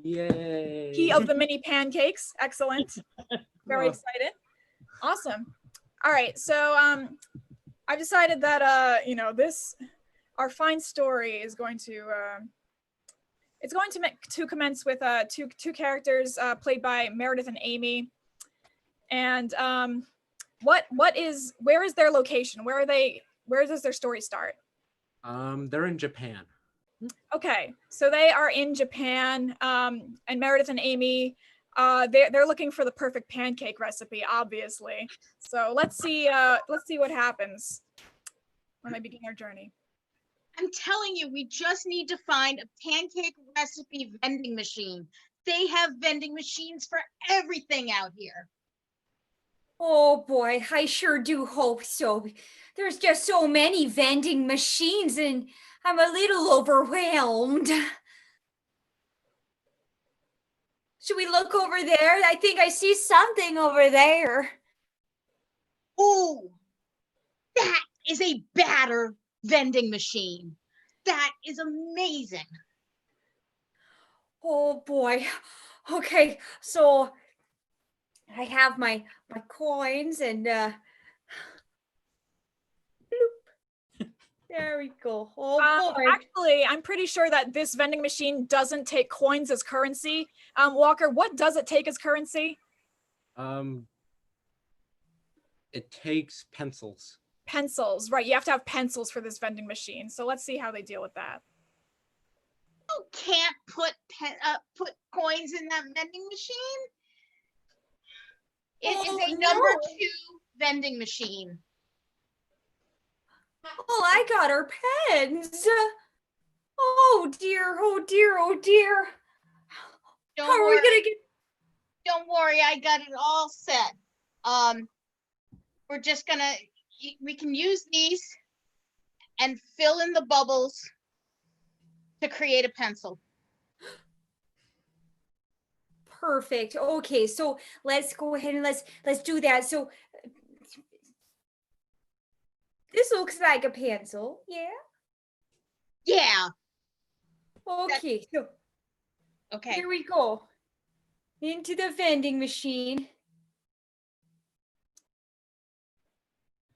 Yay. He of the mini pancakes. Excellent. Very excited. Awesome. All right. So I've decided that our fine story is going to commence with two characters played by Meredith and Amy. And where is their location? Where does their story start? They're in Japan. Okay, so they are in Japan, and Meredith and Amy, they're looking for the perfect pancake recipe, obviously. So let's see what happens when they begin their journey. I'm telling you, we just need to find a pancake recipe vending machine. They have vending machines for everything out here. Oh boy, I sure do hope so. There's just so many vending machines and I'm a little overwhelmed. Should we look over there? I think I see something over there. Ooh, that is a batter vending machine. That is amazing. Oh boy. Okay, so I have my coins and bloop. There we go. Oh boy. Actually, I'm pretty sure that this vending machine doesn't take coins as currency. Walker, what does it take as currency? It takes pencils. Pencils, right? You have to have pencils for this vending machine. So let's see how they deal with that. You can't put coins in that vending machine. It is a number 2 vending machine. Oh, I got our pens. Oh dear, oh dear, oh dear. How are we gonna get? Don't worry, I got it all set. We're just gonna, we can use these and fill in the bubbles to create a pencil. Perfect. Okay, so let's go ahead and let's do that. So this looks like a pencil, yeah? Yeah. Okay, so okay. Here we go. Into the vending machine.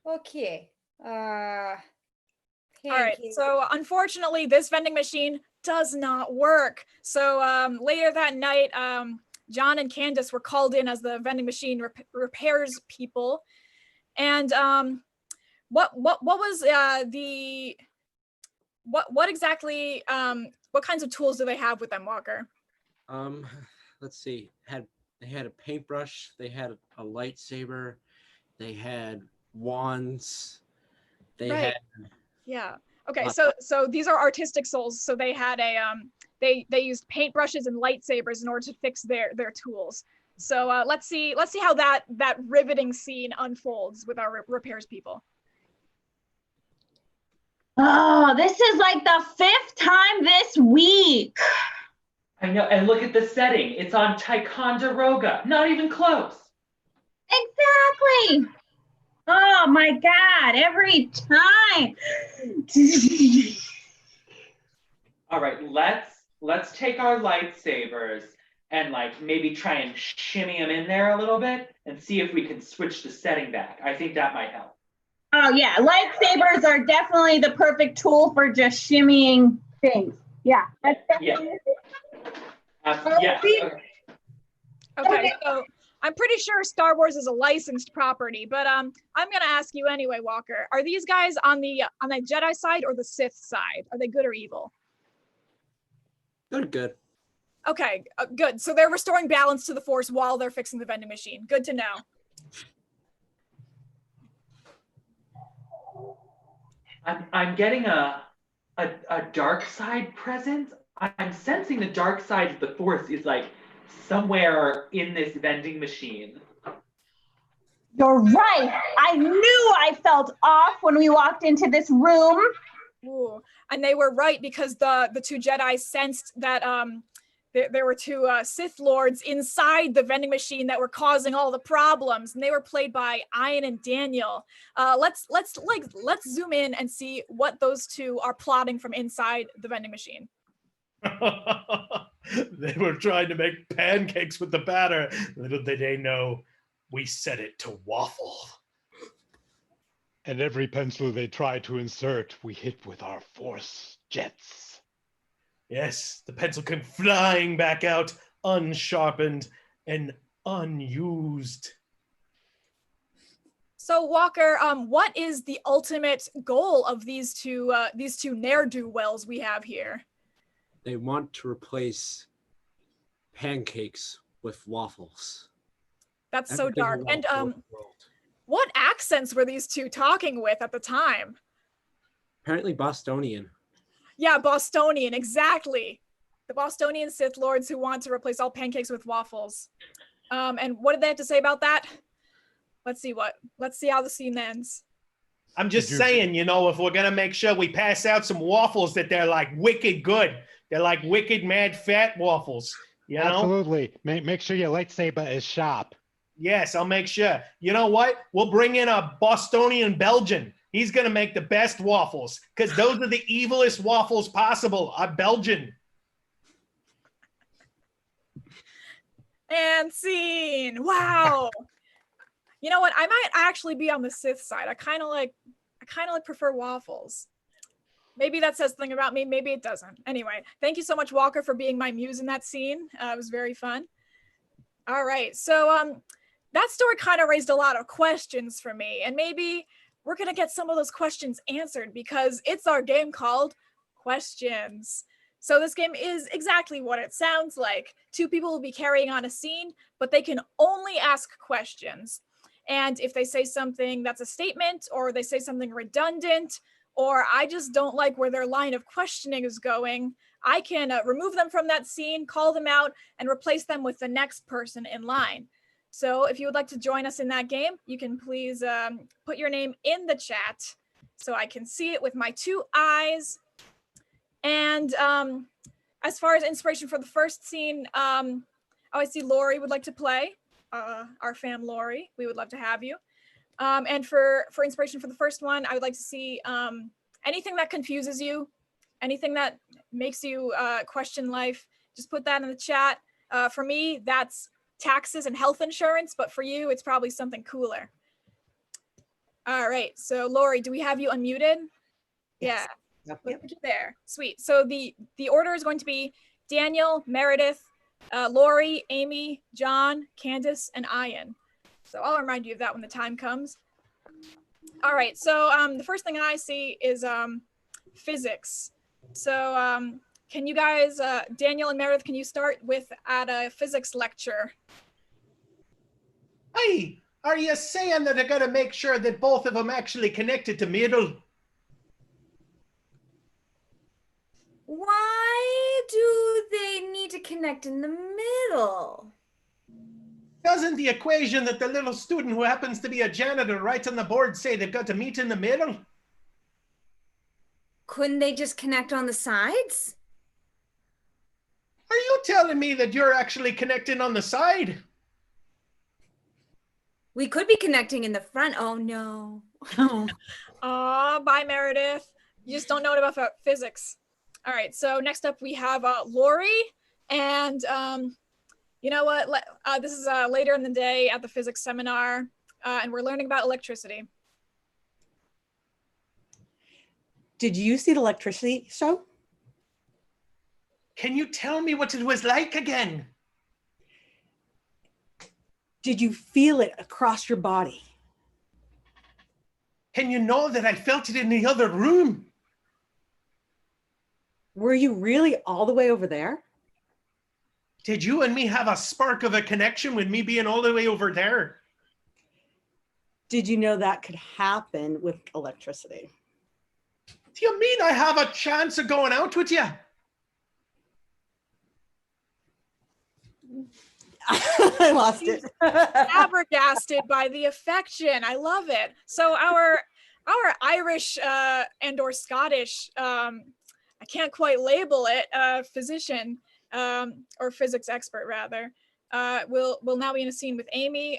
Okay. All right. So unfortunately, this vending machine does not work. So later that night, John and Candace were called in as the vending machine repairs people. And what was what exactly what kinds of tools do they have with them, Walker? Let's see. They had a paintbrush. They had a lightsaber. They had wands. They had. Yeah. Okay. So these are artistic souls. So they had they used paintbrushes and lightsabers in order to fix their tools. So let's see how that riveting scene unfolds with our repairs people. Oh, this is like the 5th time this week. I know, and look at the setting. It's on Ticonderoga. Not even close. Exactly. Oh my God, every time. All right, let's take our lightsabers and like maybe try and shimmy them in there a little bit and see if we can switch the setting back. I think that might help. Oh yeah, lightsabers are definitely the perfect tool for just shimmying things. Yeah, that's definitely. Yeah. Okay, so I'm pretty sure Star Wars is a licensed property, but I'm gonna ask you anyway, Walker. Are these guys on the Jedi side or the Sith side? Are they good or evil? They're good. Okay, good. So they're restoring balance to the Force while they're fixing the vending machine. Good to know. I'm getting a dark side presence. I'm sensing the dark side of the Force is like somewhere in this vending machine. You're right. I knew I felt off when we walked into this room. Ooh, and they were right because the two Jedi sensed that there were two Sith Lords inside the vending machine that were causing all the problems, and they were played by Ian and Daniel. Let's zoom in and see what those two are plotting from inside the vending machine. They were trying to make pancakes with the batter. Little did they know, we set it to waffle. And every pencil they try to insert, we hit with our force jets. Yes, the pencil came flying back out, unsharpened and unused. So Walker, what is the ultimate goal of these two ne'er-do-wells we have here? They want to replace pancakes with waffles. That's so dark. And World. what accents were these two talking with at the time? Apparently Bostonian. Yeah, Bostonian, exactly. The Bostonian Sith Lords who want to replace all pancakes with waffles. And what did they have to say about that? Let's see how the scene ends. I'm just saying, if we're going to make sure we pass out some waffles that they're like wicked good. They're like wicked mad fat waffles, you know? Absolutely. Make sure your lightsaber is sharp. Yes, I'll make sure. You know what? We'll bring in a Bostonian Belgian. He's going to make the best waffles because those are the evilest waffles possible. A Belgian. And scene. Wow. You know what? I might actually be on the Sith side. I kind of like prefer waffles. Maybe that says something about me. Maybe it doesn't. Anyway, thank you so much, Walker, for being my muse in that scene. It was very fun. All right. So that story kind of raised a lot of questions for me. And maybe we're going to get some of those questions answered because it's our game called Questions. So this game is exactly what it sounds like. Two people will be carrying on a scene, but they can only ask questions. And if they say something that's a statement, or they say something redundant, or I just don't like where their line of questioning is going, I can remove them from that scene, call them out, and replace them with the next person in line. So if you would like to join us in that game, you can please put your name in the chat so I can see it with my two eyes. And as far as inspiration for the first scene, I see Lori would like to play. Our fam Lori, we would love to have you. And for inspiration for the first one, I would like to see anything that confuses you, anything that makes you question life, just put that in the chat. For me, that's taxes and health insurance, but for you, it's probably something cooler. All right, so Lori, do we have you unmuted? Yes. Yeah, Yep. put you there, sweet. So the order is going to be Daniel, Meredith, Lori, Amy, John, Candace, and Ian. So I'll remind you of that when the time comes. All right, so the first thing I see is physics. So can you guys, Daniel and Meredith, can you start with at a physics lecture? Hey, are you saying that they're going to make sure that both of them actually connected to middle? Why do they need to connect in the middle? Doesn't the equation that the little student who happens to be a janitor writes on the board say they've got to meet in the middle? Couldn't they just connect on the sides? Are you telling me that you're actually connecting on the side? We could be connecting in the front. Oh no. Bye, Meredith. You just don't know about physics. All right, so next up we have Lori, and you know what? This is later in the day at the physics seminar, and we're learning about electricity. Did you see the electricity show? Can you tell me what it was like again? Did you feel it across your body? Can you know that I felt it in the other room? Were you really all the way over there? Did you and me have a spark of a connection with me being all the way over there? Did you know that could happen with electricity? Do you mean I have a chance of going out with you? I lost it. Flabbergasted by the affection. I love it. So our Irish and or Scottish, I can't quite label it, physician or physics expert rather, will now be in a scene with Amy.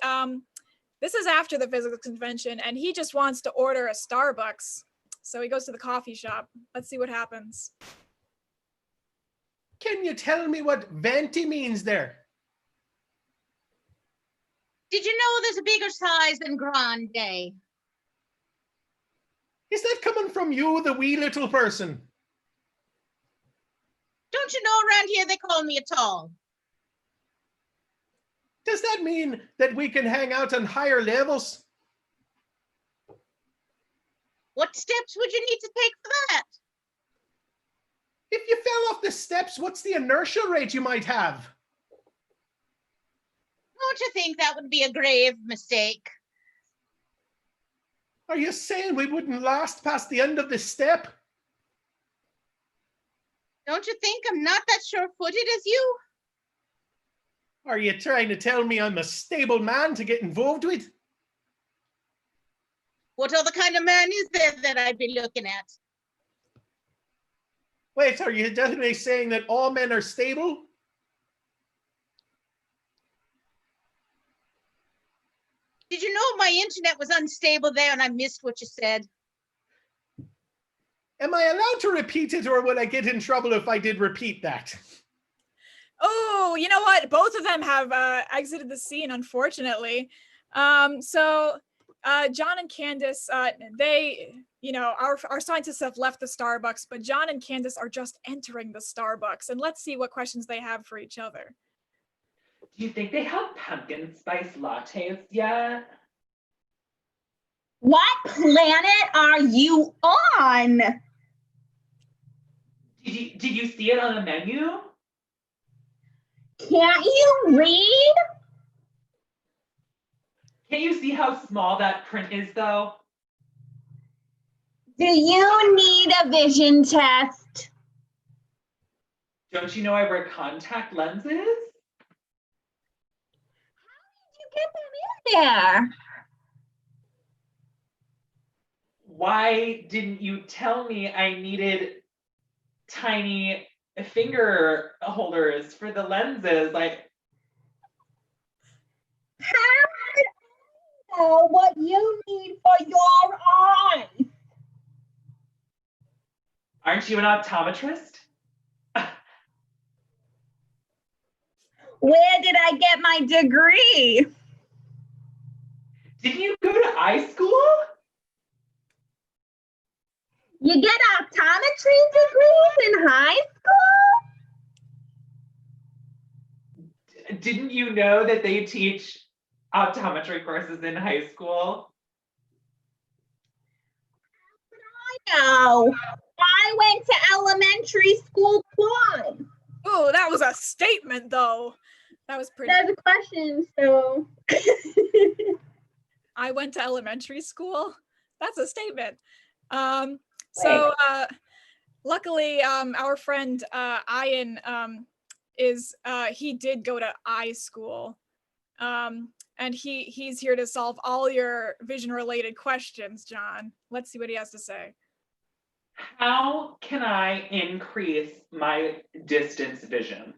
This is after the physics convention, and he just wants to order a Starbucks. So he goes to the coffee shop. Let's see what happens. Can you tell me what venti means there? Did you know there's a bigger size than grande? Is that coming from you, the wee little person? Don't you know around here they call me a tall? Does that mean that we can hang out on higher levels? What steps would you need to take for that? If you fell off the steps, what's the inertia rate you might have? Don't you think that would be a grave mistake? Are you saying we wouldn't last past the end of the step? Don't you think I'm not that sure-footed as you? Are you trying to tell me I'm a stable man to get involved with? What other kind of man is there that I'd be looking at? Wait, are you definitely saying that all men are stable? Did you know my internet was unstable there and I missed what you said? Am I allowed to repeat it, or would I get in trouble if I did repeat that? Oh, you know what? Both of them have exited the scene, unfortunately. So John and Candace, they, you know, our scientists have left the Starbucks, but John and Candace are just entering the Starbucks. And let's see what questions they have for each other. Do you think they have pumpkin spice lattes yet? What planet are you on? Did you see it on the menu? Can't you read? Can't you see how small that print is, though? Do you need a vision test? Don't you know I wear contact lenses? You get them in there. Why didn't you tell me I needed tiny finger holders for the lenses? Like, How would I know what you need for your eyes? aren't you an optometrist? Where did I get my degree? Didn't you go to eye school? You get optometry degrees in high school? Didn't you know that they teach optometry courses in high school? No, I went to elementary school twice. Oh, that was a statement, though. That was pretty. There's a question, so. I went to elementary school. That's a statement. So luckily, our friend Ian he did go to I school, and he's here to solve all your vision related questions. John, let's see what he has to say. How can I increase my distance vision?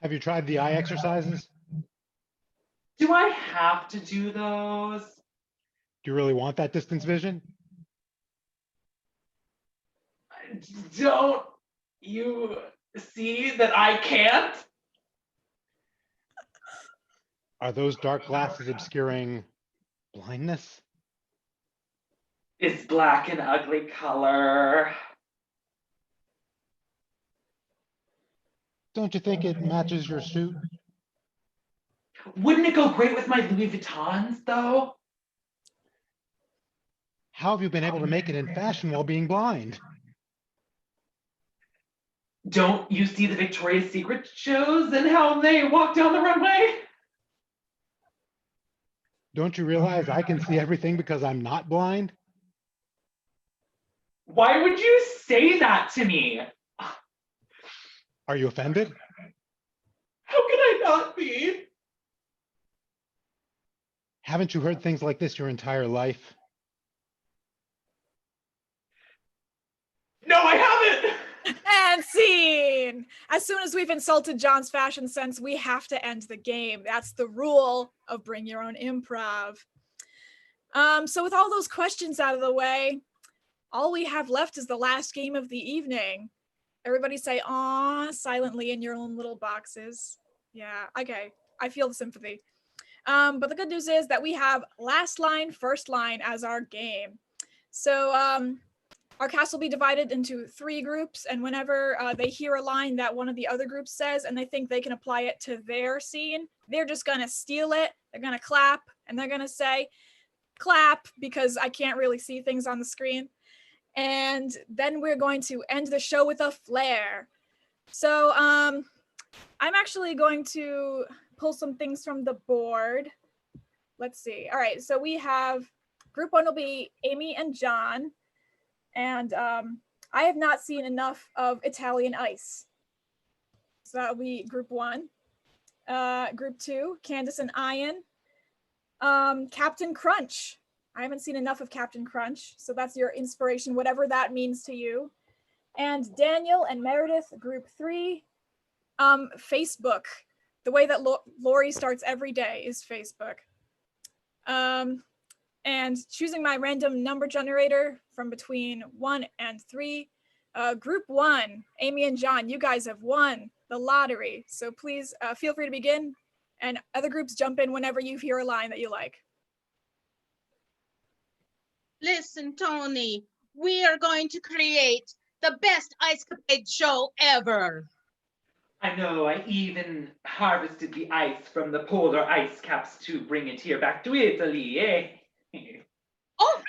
Have you tried the eye exercises? Do I have to do those? Do you really want that distance vision? Don't you see that I can't? Are those dark glasses obscuring blindness? Is black an ugly color? Don't you think it matches your suit? Wouldn't it go great with my Louis Vuittons, though? How have you been able to make it in fashion while being blind? Don't you see the Victoria's Secret shows and how they walk down the runway? Don't you realize I can see everything because I'm not blind? Why would you say that to me? Are you offended? How can I not be? Haven't you heard things like this your entire life? No, I haven't. And scene. As soon as we've insulted John's fashion sense, we have to end the game. That's the rule of Bring Your Own Improv. So with all those questions out of the way, all we have left is the last game of the evening. Everybody say "aw" silently in your own little boxes. Yeah, okay. I feel the sympathy. But the good news is that we have last line, first line as our game. So our cast will be divided into 3 groups, and whenever they hear a line that one of the other groups says and they think they can apply it to their scene, they're just gonna steal it, they're gonna clap, and they're gonna say, clap, because I can't really see things on the screen. And then we're going to end the show with a flare. So I'm actually going to pull some things from the board. Let's see. All right, so we have group 1 will be Amy and John. And I have not seen enough of Italian Ice. So that'll be group 1. Group 2, Candace and Ian. Captain Crunch. I haven't seen enough of Captain Crunch, so that's your inspiration, whatever that means to you. And Daniel and Meredith, group 3. Facebook. The way that Lori starts every day is Facebook. And choosing my random number generator from between 1 and 3. Group 1, Amy and John, you guys have won the lottery. So please feel free to begin, and other groups jump in whenever you hear a line that you like. Listen, Tony, we are going to create the best ice capade show ever. I know, I even harvested the ice from the polar ice caps to bring it here back to Italy, eh? Oh,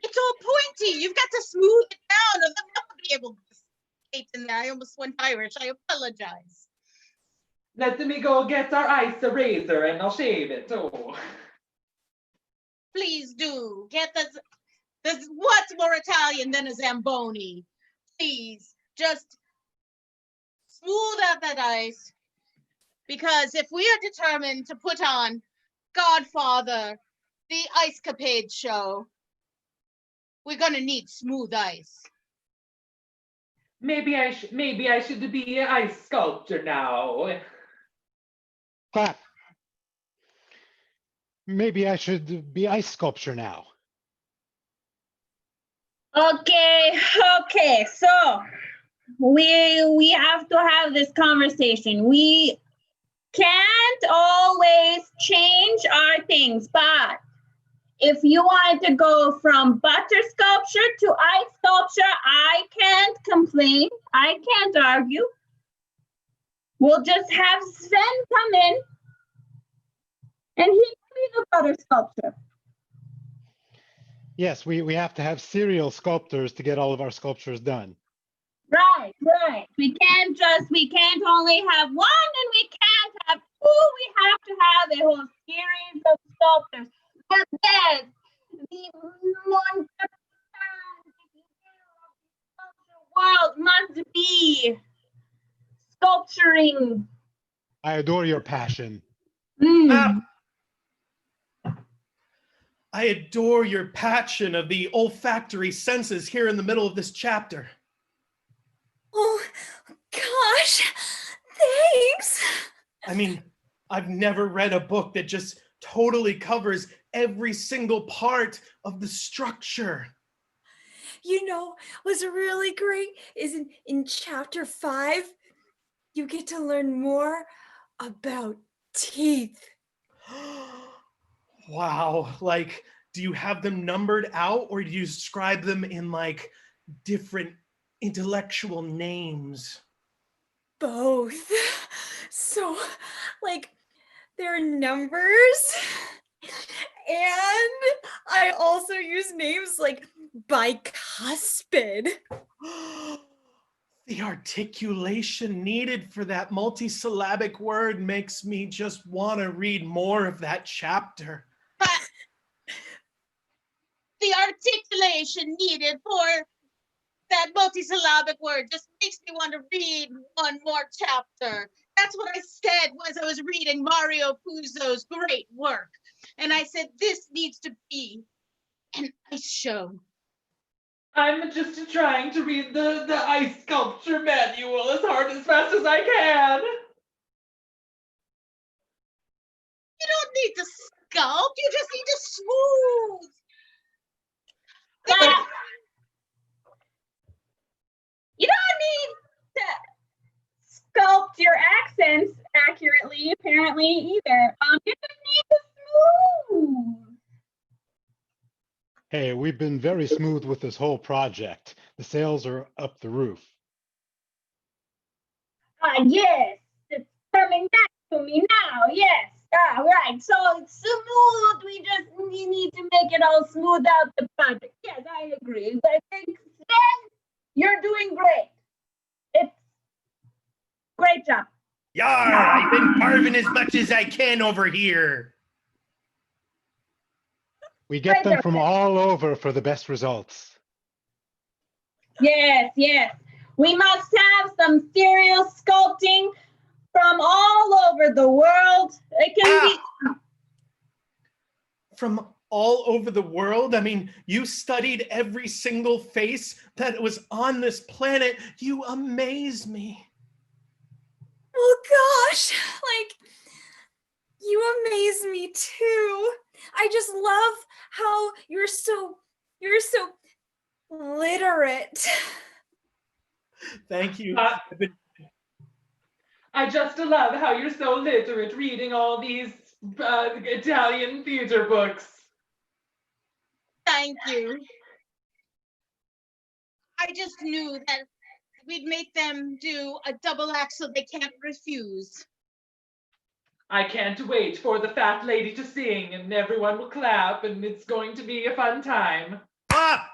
it's all pointy. You've got to smooth it down, or they'll never be able to escape in there. I almost went Irish. I apologize. Let me go get our ice eraser and I'll shave it, oh. Please do. Get this. What's more Italian than a Zamboni? Please, just smooth out that ice. Because if we are determined to put on Godfather, the Ice Capade show, we're gonna need smooth ice. Maybe I should be an ice sculptor now. Clap. Maybe I should be ice sculpture now. Okay, so we have to have this conversation. We can't always change our things, but if you wanted to go from butter sculpture to ice sculpture, I can't complain. I can't argue. We'll just have Sven come in and he can be the butter sculpture. Yes, we have to have serial sculptors to get all of our sculptures done. Right. We can't only have one, and we can't have 2. We have to have a whole series of sculptors. The best, the world must be sculpturing. I adore your passion. I adore your passion of the olfactory senses here in the middle of this chapter. Oh, gosh, thanks. I mean, I've never read a book that just totally covers every single part of the structure. You know, what's really great is in chapter 5, you get to learn more about teeth. Wow, like, do you have them numbered out, or do you describe them in like different intellectual names? Both. So, like, there are numbers, and I also use names like bicuspid. The articulation needed for that multisyllabic word makes me just want to read more of that chapter. But the articulation needed for that multisyllabic word just makes me want to read one more chapter. That's what I said as I was reading Mario Puzo's great work. And I said, this needs to be an ice show. I'm just trying to read the ice sculpture manual as fast as I can. You don't need to sculpt, you just need to smooth. You don't need to sculpt your accents accurately, apparently, either. You just need to smooth. Hey, we've been very smooth with this whole project. The sales are up the roof. Yes, it's coming back to me now. Yes. Right. So it's smooth. We need to make it all smooth out the project. Yes, I agree. But I think Sven, you're doing great. It's great job. Yar, I've been carving as much as I can over here. We get them from all over for the best results. Yes, yes. We must have some serial sculpting from all over the world. It can be From all over the world? I mean, you studied every single face that was on this planet. You amaze me. Oh gosh, like you amaze me too. I just love how you're so literate. Thank you. I just love how you're so literate reading all these Italian theater books. Thank you. I just knew that we'd make them do a double act so they can't refuse. I can't wait for the fat lady to sing and everyone will clap and it's going to be a fun time. Ah!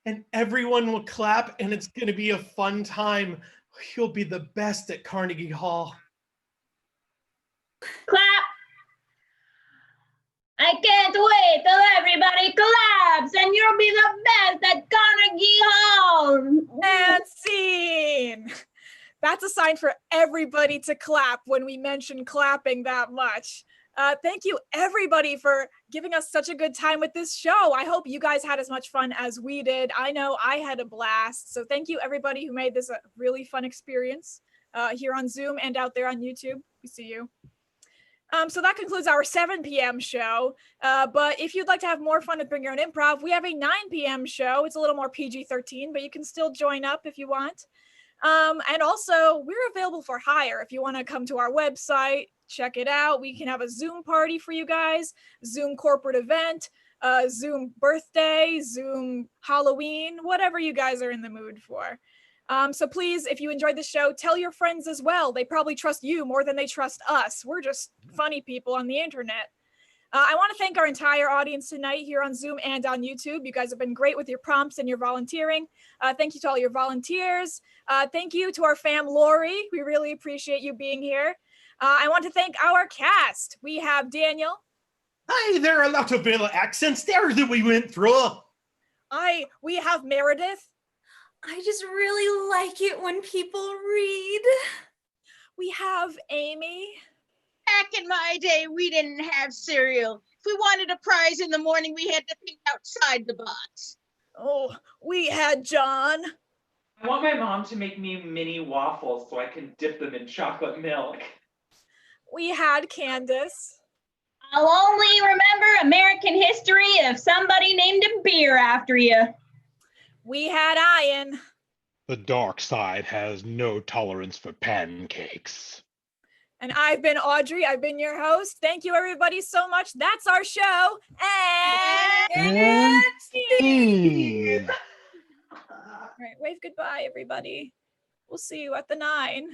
And everyone will clap and it's going to be a fun time. You'll be the best at Carnegie Hall. clap. I can't wait till everybody claps and you'll be the best at Carnegie Hall. And scene. That's a sign for everybody to clap when we mention clapping that much. Thank you everybody for giving us such a good time with this show. I hope you guys had as much fun as we did. I know I had a blast. So thank you everybody who made this a really fun experience here on Zoom and out there on YouTube. We see you. So that concludes our 7 p.m. show. But if you'd like to have more fun with Bring Your Own Improv, we have a 9 p.m. show. It's a little more PG-13, but you can still join up if you want. And also, we're available for hire. If you want to come to our website, check it out. We can have a Zoom party for you guys, Zoom corporate event, Zoom birthday, Zoom Halloween, whatever you guys are in the mood for. So please, if you enjoyed the show, tell your friends as well. They probably trust you more than they trust us. We're just funny people on the internet. I want to thank our entire audience tonight here on Zoom and on YouTube. You guys have been great with your prompts and your volunteering. Thank you to all your volunteers. Thank you to our fam, Lori. We really appreciate you being here. I want to thank our cast. We have Daniel. Hi, there are a lot of little accents there that we went through. We have Meredith. I just really like it when people read. We have Amy. Back in my day, we didn't have cereal. If we wanted a prize in the morning, we had to think outside the box. Oh, we had John. I want my mom to make me mini waffles so I can dip them in chocolate milk. We had Candace. I'll only remember American history if somebody named a beer after you. We had Ian. The dark side has no tolerance for pancakes. And I've been Audrey. I've been your host. Thank you, everybody, so much. That's our show. And Steve. All right, wave goodbye, everybody. We'll see you at the 9.